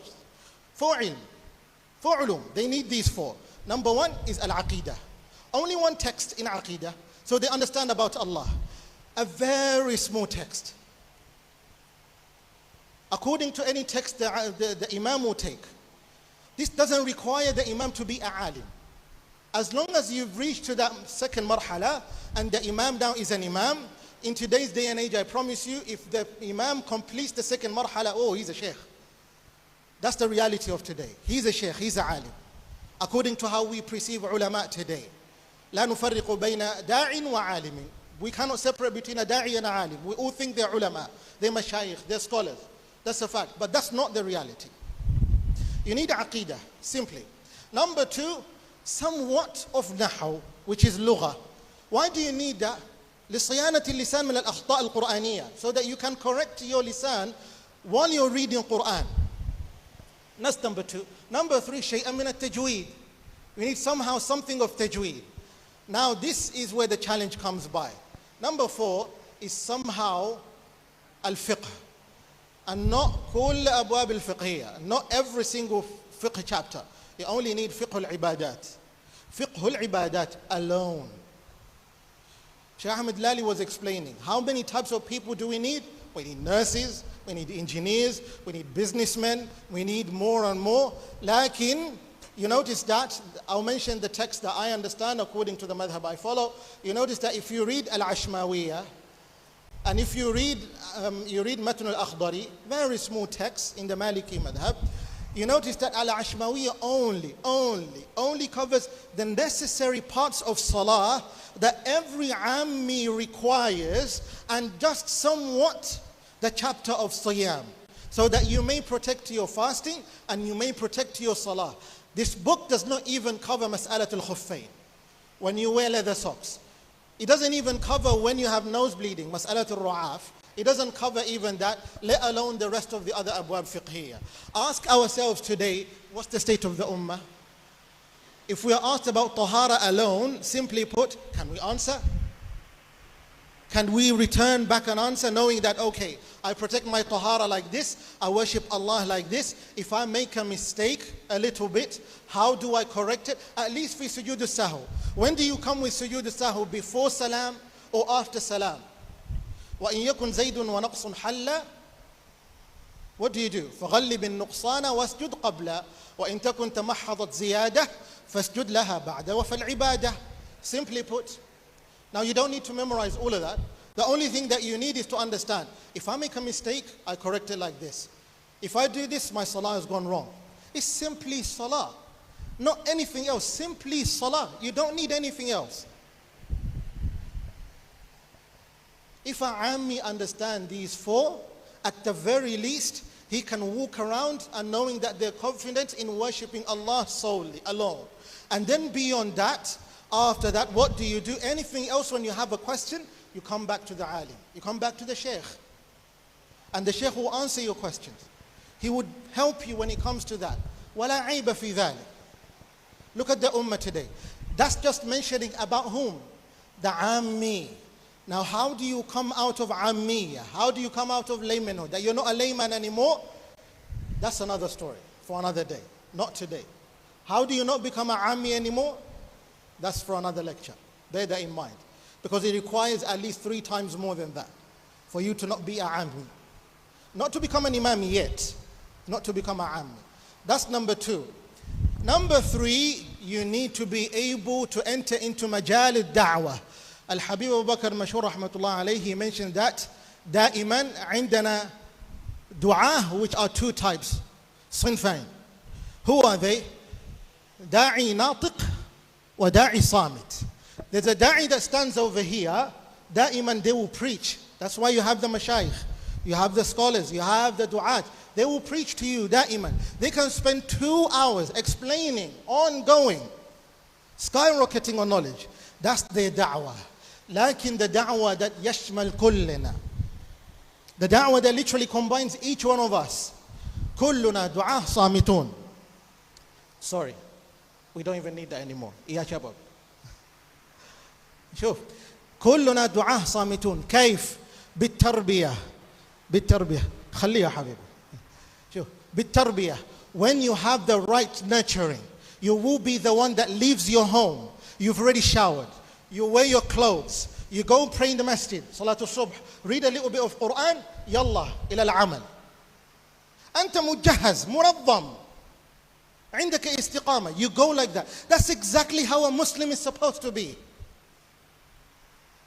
four ilm, four ulum. They need these four. Number one is al-aqidah. Only one text in aqidah, so they understand about Allah. A very small text. According to any text the imam will take. This doesn't require the imam to be a alim. As long as you've reached to that second marhala and the imam now is an imam, in today's day and age, I promise you, if the imam completes the second marhala, oh, he's a sheikh. That's the reality of today. He's a sheikh, he's a alim. According to how we perceive ulama today. لا نفرق بين داع وعالم. We cannot separate between a da'i and a alim. We all think they're ulama, they're mashayikh, they're scholars. That's a fact, but that's not the reality. You need aqidah, simply. Number two, somewhat of nahaw, which is lugha. Why do you need that? لصيانة اللسان من الأخطاء القرآنية, so that you can correct your lisan while you're reading Quran. That's number two. Number three, شيئا من التجويد. We need somehow something of tajweed. Now this is where the challenge comes by. Number four is somehow al-fiqh. And not كل أبواب الفقهية, not every single fiqh chapter. You only need fiqh al-ibadat. Fiqh al-ibadat alone. Shaykh Ahmed Lali was explaining, how many types of people do we need? We need nurses, we need engineers, we need businessmen, we need more and more. Lakin, you notice that, I'll mention the text that I understand according to the madhab I follow. You notice that if you read Al-Ashmawiyah, And if you read Matn al-Akhdari, very small text in the Maliki madhab, you notice that Al-Ashmawiyya only covers the necessary parts of salah that every ammi requires, and just somewhat the chapter of siyam, so that you may protect your fasting and you may protect your salah. This book does not even cover mas'alat al-khuffayn, when you wear leather socks. It doesn't even cover when you have nose bleeding, mas'alat al-ru'af. It doesn't cover even that, let alone the rest of the other abwab fiqhiyya. Ask ourselves today, what's the state of the ummah? If we are asked about tahara alone, simply put, can we answer? Can we return back an answer knowing that, okay, I protect my tahara like this, I worship Allah like this. If I make a mistake a little bit, how do I correct it? At least for sujood al-sahw. When do you come with sujood al-sahw? Before salam or after salam? وَإِن يَكُنْ زَيْدٌ وَنَقْصٌ حَلَّ. What do you do? فَغَلِّبِ النُّقْصَانَ وَاسْجُدْ قَبْلَ وَإِن تَكُنْ تَمَحَّضَتْ زِيَادَةً فَاسْجُدْ لَهَا بَعْدَ وَفَالْعِبَادَةِ. Simply put. Now you don't need to memorize all of that. The only thing that you need is to understand. If I make a mistake, I correct it like this. If I do this, my salah has gone wrong. It's simply salah. Not anything else. Simply salah. You don't need anything else. If a ammi understand these four, at the very least, he can walk around and knowing that they're confident in worshipping Allah solely, alone. And then beyond that, after that, what do you do? Anything else when you have a question, you come back to the alim. You come back to the sheikh. And the sheikh will answer your questions. He would help you when it comes to that. وَلَا عَيْبَ فِي ذَلِكَ. Look at the ummah today. That's just mentioning about whom? The ammi. Now, how do you come out of ammiyah? How do you come out of laymanhood? That you're not a layman anymore? That's another story for another day, not today. How do you not become an ammi anymore? That's for another lecture. Bear that in mind. Because it requires at least 3 times more than that for you to not be a ammi. Not to become an imam yet. Not to become an ammi. That's number 2. Number 3, you need to be able to enter into majal al-da'wah. Al-Habib Abu Bakr Mashur rahmatullah alayhi, he mentioned that دائما عندنا دعاة, which are 2 types, صنفين. Who are they? داعي ناطق وداعي صامت. There's a da'i that stands over here. دائما they will preach. That's why you have the mashayikh, you have the scholars, you have the du'at. They will preach to you دائما. They can spend 2 hours explaining, ongoing, skyrocketing on knowledge. That's their da'wah. لكن the da'wah that يشمل كلنا, the da'wah that literally combines each one of us. كلنا دعاة صامتون. Sorry, we don't even need that anymore. يا شباب شوف, كلنا دعاة صامتون. كيف؟ بالتربية خليه يا حبيبي. شوف, بالتربية. When you have the right nurturing, you will be the one that leaves your home. You've already showered. You wear your clothes. You go pray in the masjid. Salatul subh. Read a little bit of Quran. Yallah, ila al-amal. Anta mujahaz, muraddam. عندك istiqamah. You go like that. That's exactly how a Muslim is supposed to be.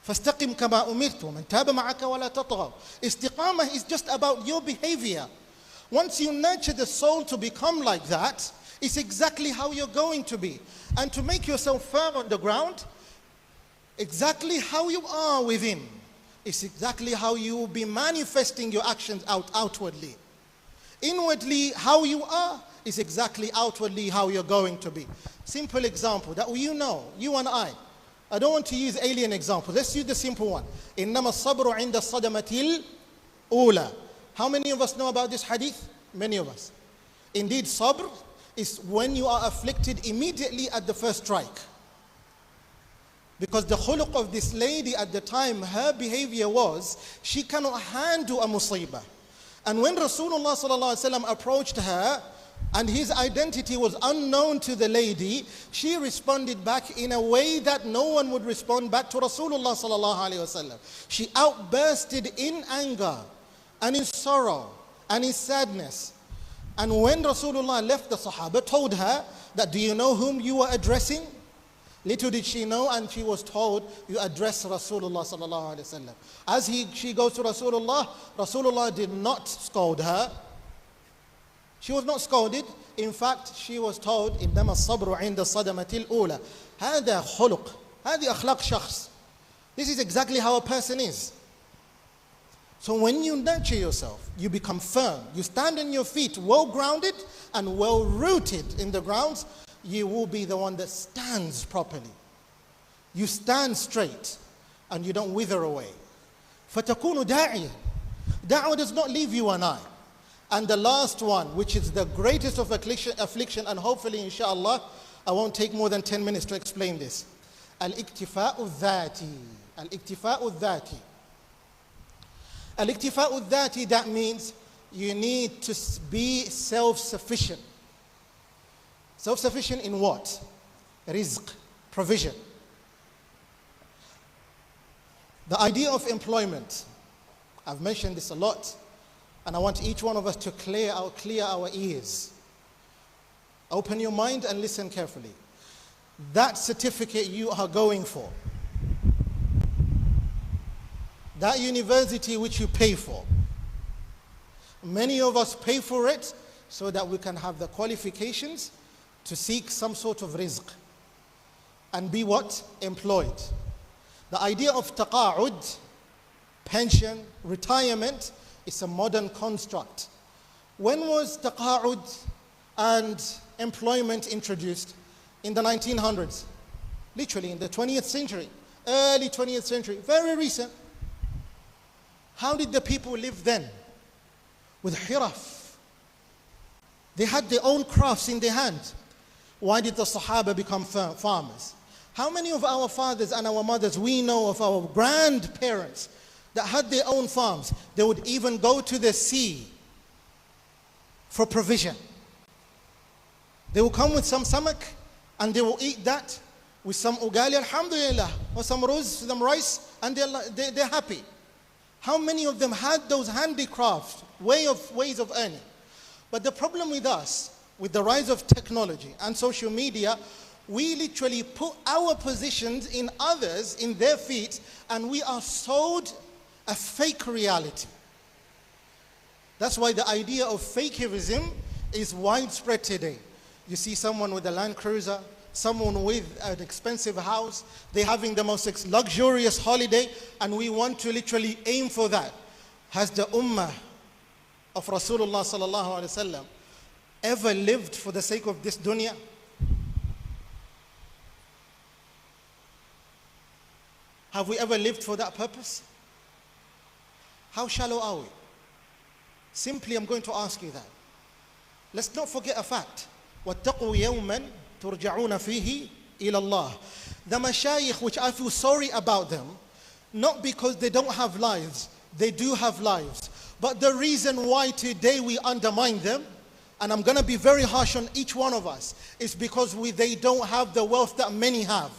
فاستقم كما أمرت ومن تاب معك ولا تطغوا. Istiqamah is just about your behavior. Once you nurture the soul to become like that, it's exactly how you're going to be. And to make yourself firm on the ground, exactly how you are within, it's exactly how you will be manifesting your actions outwardly. Inwardly, how you are is exactly outwardly how you're going to be. Simple example that you know, you and I don't want to use alien examples. Let's use the simple one. إنما الصبر عند الصدمة الأولى. How many of us know about this hadith? Many of us. Indeed, sabr is when you are afflicted immediately at the first strike. Because the khuluq of this lady at the time, her behavior was, she cannot handle a musibah. And when Rasulullah sallallahu alaihi wasallam approached her, and his identity was unknown to the lady, she responded back in a way that no one would respond back to Rasulullah sallallahu alaihi wasallam. She outbursted in anger and in sorrow and in sadness. And when Rasulullah left, the Sahaba told her that, do you know whom you are addressing? Little did she know, and she was told, you address Rasulullah sallallahu alaihi wasallam. As she goes to Rasulullah, Rasulullah did not scold her. She was not scolded. In fact, she was told, إنما الصبر عند الصدمة الأولى. هذا خلق. هذه أخلاق شخص. This is exactly how a person is. So when you nurture yourself, you become firm. You stand on your feet, well grounded and well rooted in the grounds. You will be the one that stands properly. You stand straight and you don't wither away. فَتَكُونُ دَاعِيًا. Da'wah does not leave you and I. And the last one, which is the greatest of affliction, and hopefully inshallah, I won't take more than 10 minutes to explain this. Al-iktifa'u dhati. Al-iktifa'u dhati. Al-iktifa'u dhati, that means you need to be self-sufficient. Self-sufficient in what? Rizq, provision. The idea of employment, I've mentioned this a lot, and I want each one of us to clear our ears. Open your mind and listen carefully. That certificate you are going for, that university which you pay for, many of us pay for it so that we can have the qualifications to seek some sort of rizq and be what? Employed. The idea of taqa'ud, pension, retirement, is a modern construct. When was taqa'ud and employment introduced? In the 1900s. Literally in the 20th century, early 20th century, very recent. How did the people live then? With hiraf. They had their own crafts in their hands. Why did the Sahaba become farmers? How many of our fathers and our mothers we know of our grandparents that had their own farms? They would even go to the sea for provision. They will come with some samak and they will eat that with some ugali, alhamdulillah, or some rice, and they're happy. How many of them had those handicrafts, ways of earning? But the problem with us, with the rise of technology and social media, we literally put our positions in others, in their feet, and we are sold a fake reality. That's why the idea of fakeism is widespread today. You see someone with a Land Cruiser, someone with an expensive house, they're having the most luxurious holiday, and we want to literally aim for that. Has the ummah of Rasulullah sallallahu alaihi wasallam ever lived for the sake of this dunya? Have we ever lived for that purpose? How shallow are we? Simply, I'm going to ask you that. Let's not forget a fact. وَاتَّقُوا يَوْمًا تُرْجَعُونَ فِيهِ إِلَى اللَّهِ. The mashayikh, which I feel sorry about them, not because they don't have lives, they do have lives. But the reason why today we undermine them, and I'm going to be very harsh on each one of us, is because they don't have the wealth that many have.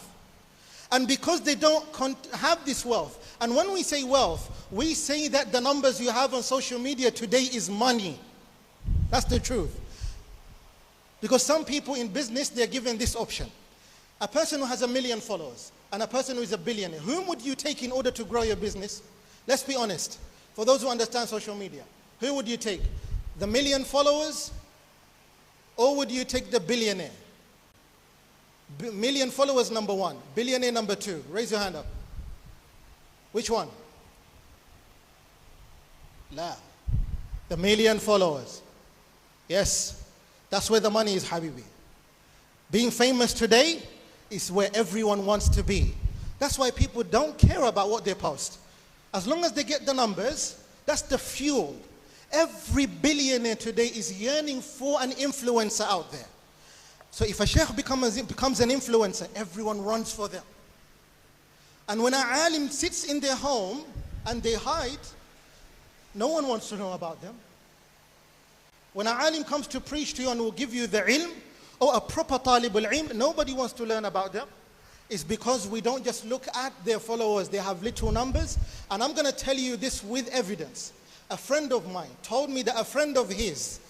And because they don't have this wealth, and when we say wealth, we say that the numbers you have on social media today is money. That's the truth. Because some people in business, they're given this option. A person who has 1 million followers and a person who is a billionaire, whom would you take in order to grow your business? Let's be honest. For those who understand social media, who would you take? The 1 million followers, or would you take the billionaire? Million followers, number one. Billionaire, number two. Raise your hand up. Which one? La. The 1 million followers. Yes. That's where the money is, Habibi. Being famous today is where everyone wants to be. That's why people don't care about what they post. As long as they get the numbers, that's the fuel. Every billionaire today is yearning for an influencer out there. So if a sheikh becomes an influencer, everyone runs for them. And when an alim sits in their home and they hide, no one wants to know about them. When an alim comes to preach to you and will give you the ilm, or a proper talib al-ilm, nobody wants to learn about them. It's because we don't just look at their followers, they have little numbers. And I'm going to tell you this with evidence. A friend of mine told me that a friend of his,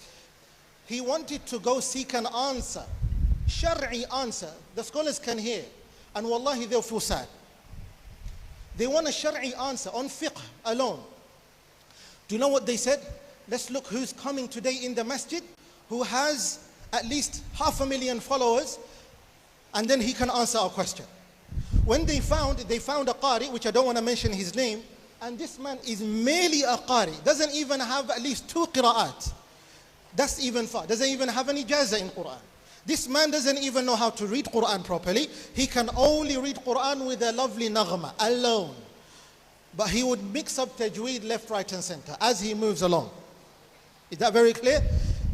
he wanted to go seek an answer, Shar'i answer, the scholars can hear. And wallahi, they'll feel sad. They want a Shari'i answer on fiqh alone. Do you know what they said? Let's look who's coming today in the masjid, who has at least 500,000 followers, and then he can answer our question. When they found a Qari, which I don't want to mention his name, and this man is merely a Qari, doesn't even have at least 2 qira'at. That's even far. Doesn't even have any jaza in Quran. This man doesn't even know how to read Quran properly. He can only read Quran with a lovely naghma, alone. But he would mix up tajweed left, right, and center as he moves along. Is that very clear?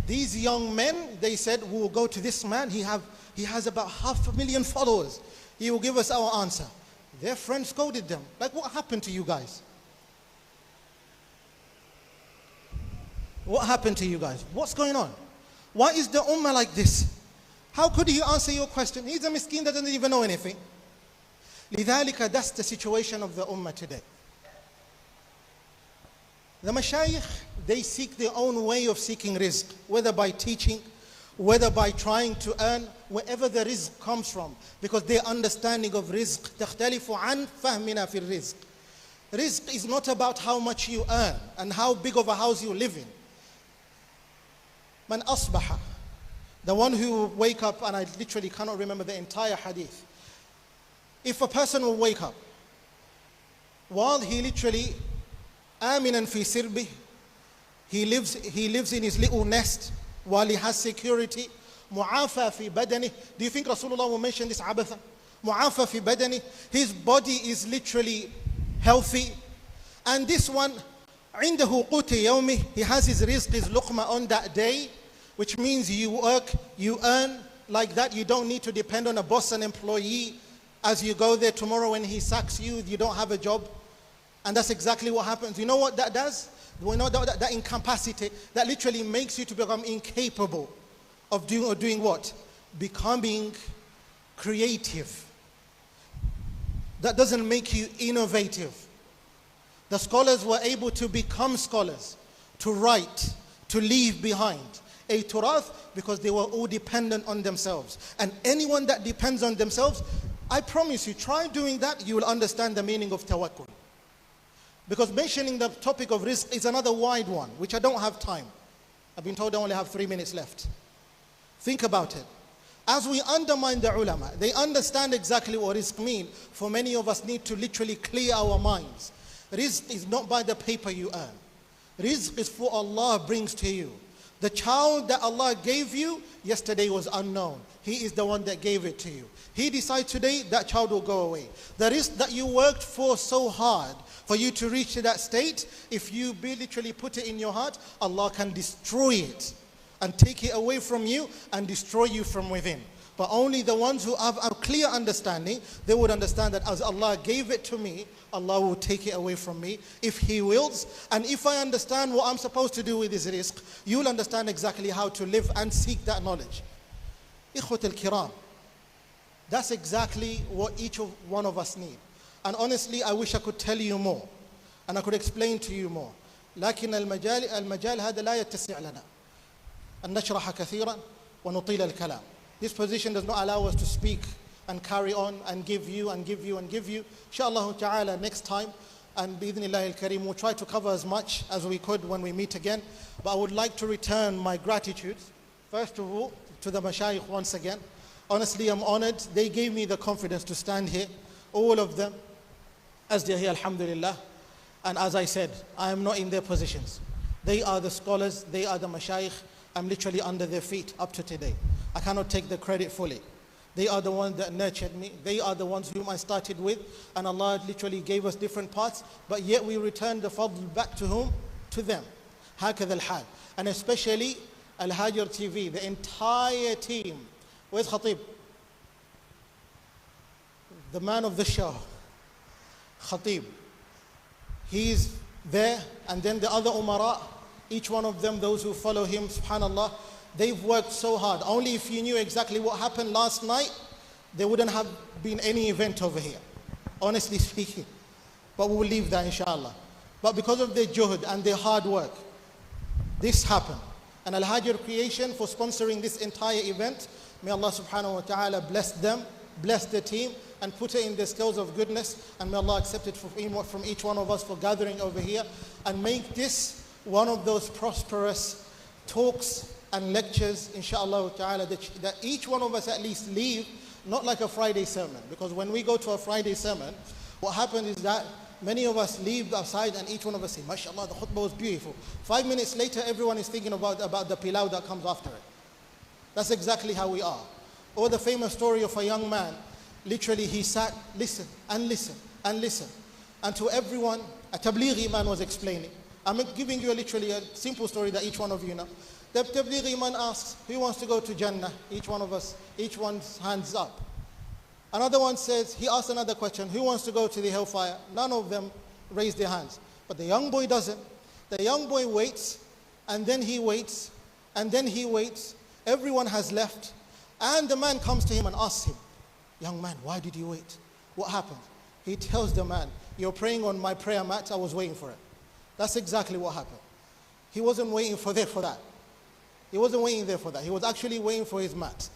These young men, they said, we will go to this man. He has about 500,000 followers. He will give us our answer. Their friends scolded them. Like, what happened to you guys? What happened to you guys? What's going on? Why is the ummah like this? How could he answer your question? He's a miskin that doesn't even know anything. لذلك, that's the situation of the ummah today. The mashayikh, they seek their own way of seeking rizq, whether by teaching, whether by trying to earn, wherever the rizq comes from, because their understanding of rizq تختلف عن فهمنا في الرزق. Rizq is not about how much you earn and how big of a house you live in. Man asbaha, the one who will wake up, and I literally cannot remember the entire hadith. If a person will wake up while he literally aminan fi sirbi, he lives in his little nest while he has security, mu'afa fi badani. Do you think Rasulullah will mention this abatha? Mu'afa fi badani. His body is literally healthy. And this one, indahu quti yawmi, he has his rizq, his luqma on that day, which means you work, you earn like that. You don't need to depend on a boss and employee. As you go there tomorrow when he sacks you, you don't have a job. And that's exactly what happens. You know what that does? We know that incapacity, that literally makes you to become incapable of doing what? Becoming creative. That doesn't make you innovative. The scholars were able to become scholars, to write, to leave behind a turath, because they were all dependent on themselves. And anyone that depends on themselves, I promise you, try doing that, you will understand the meaning of tawakkul. Because mentioning the topic of rizq is another wide one, which I don't have time. I've been told I only have 3 minutes left. Think about it. As we undermine the ulama, they understand exactly what rizq means. For many of us need to literally clear our minds. Rizq is not by the paper you earn. Rizq is for Allah brings to you. The child that Allah gave you yesterday was unknown. He is the one that gave it to you. He decides today that child will go away. The rizq that you worked for so hard for you to reach to that state, if you literally put it in your heart, Allah can destroy it and take it away from you and destroy you from within. But only the ones who have a clear understanding, they would understand that as Allah gave it to me, Allah will take it away from me if He wills. And if I understand what I'm supposed to do with this rizq, you'll understand exactly how to live and seek that knowledge. Ikhwat al-kiram, that's exactly what each one of us need. And honestly, I wish I could tell you more and I could explain to you more. لكن المجال هذا لا يتسع لنا أن نشرح كثيرا ونطيل الكلام. This position does not allow us to speak and carry on and give you and give you and give you. Inshallah ta'ala, next time, and bi'idhnillah al-kareem, we'll try to cover as much as we could when we meet again. But I would like to return my gratitude, first of all, to the mashayikh once again. Honestly, I'm honored. They gave me the confidence to stand here, all of them, as they're here, alhamdulillah. And as I said, I am not in their positions. They are the scholars, they are the mashayikh. I'm literally under their feet up to today. I cannot take the credit fully. They are the ones that nurtured me. They are the ones whom I started with. And Allah literally gave us different paths. But yet we return the fadl back to whom? To them. هكذا الحال. And especially Al-Hajar TV, the entire team. Where's Khatib? The man of the show. Khatib. He's there. And then the other umara, each one of them, those who follow him, subhanallah, they've worked so hard. Only if you knew exactly what happened last night, there wouldn't have been any event over here, honestly speaking. But we will leave that, inshallah. But because of their juhud and their hard work, this happened. And Al-Hajar Creation for sponsoring this entire event, may Allah subhanahu wa ta'ala bless them, bless the team, and put it in the scales of goodness. And may Allah accept it from each one of us for gathering over here, and make this one of those prosperous talks and lectures, inshallah ta'ala, that each one of us at least leave not like a Friday sermon. Because when we go to a Friday sermon, what happens is that many of us leave outside and each one of us say, mashallah, the khutbah was beautiful. 5 minutes later, everyone is thinking about the pilau that comes after it. That's exactly how we are. Or the famous story of a young man, literally he sat, listen and listen and listen. And to everyone, a tablighi man was explaining. I'm giving you literally a simple story that each one of you know. The tablighi man asks, who wants to go to Jannah? Each one of us, each one's hands up. Another one says, he asks another question, who wants to go to the hellfire? None of them raise their hands. But the young boy doesn't. The young boy waits, and then he waits, and then he waits. Everyone has left. And the man comes to him and asks him, young man, why did you wait? What happened? He tells the man, you're praying on my prayer mat, I was waiting for it. That's exactly what happened. He wasn't waiting for that. He wasn't waiting there for that. He was actually waiting for his mat.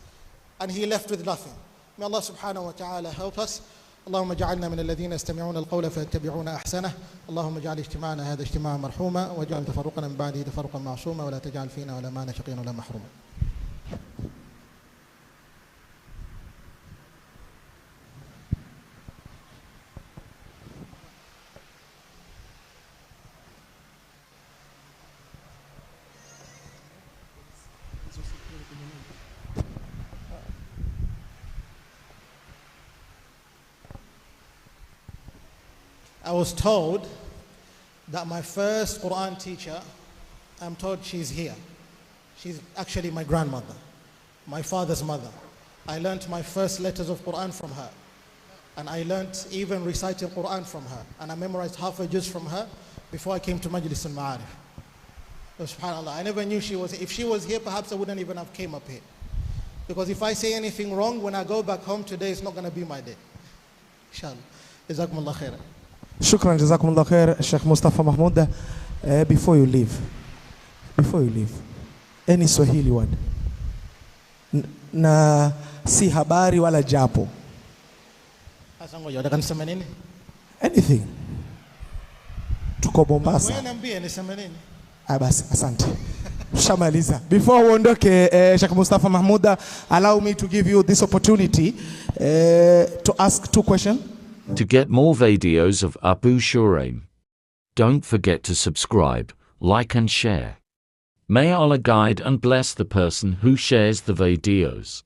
And he left with nothing. May Allah subhanahu wa ta'ala help us. اللهم اجعلنا من الذين يستمعون القول فيتبعون احسنه. اللهم اجعل اجتماعنا هذا اجتماعا مرحوما واجعل تفرقنا من بعده تفرقا معصوما ولا تجعل فينا ولا معنا شقيا ولا محروما. I was told that my first Quran teacher, I'm told she's here. She's actually my grandmother, my father's mother. I learned my first letters of Quran from her. And I learned even reciting Quran from her. And I memorized half a juz from her before I came to Majlis al-Ma'arif. So, subhanAllah, I never knew she was here. If she was here, perhaps I wouldn't even have came up here. Because if I say anything wrong, when I go back home today, it's not going to be my day. Inshallah. Jazakumullah khairan. Shukran, jazakumullah khair, Sheikh Mustafa Mahmud. Before you leave, any Swahili word na si habari wala japo, anything. Tuko Mombasa. Basi, asante. Shamaliza. Before uondoke, Sheikh Mustafa Mahmud, allow me to give you this opportunity to ask 2 questions. To get more videos of Abu Shuraim, don't forget to subscribe, like and share. May Allah guide and bless the person who shares the videos.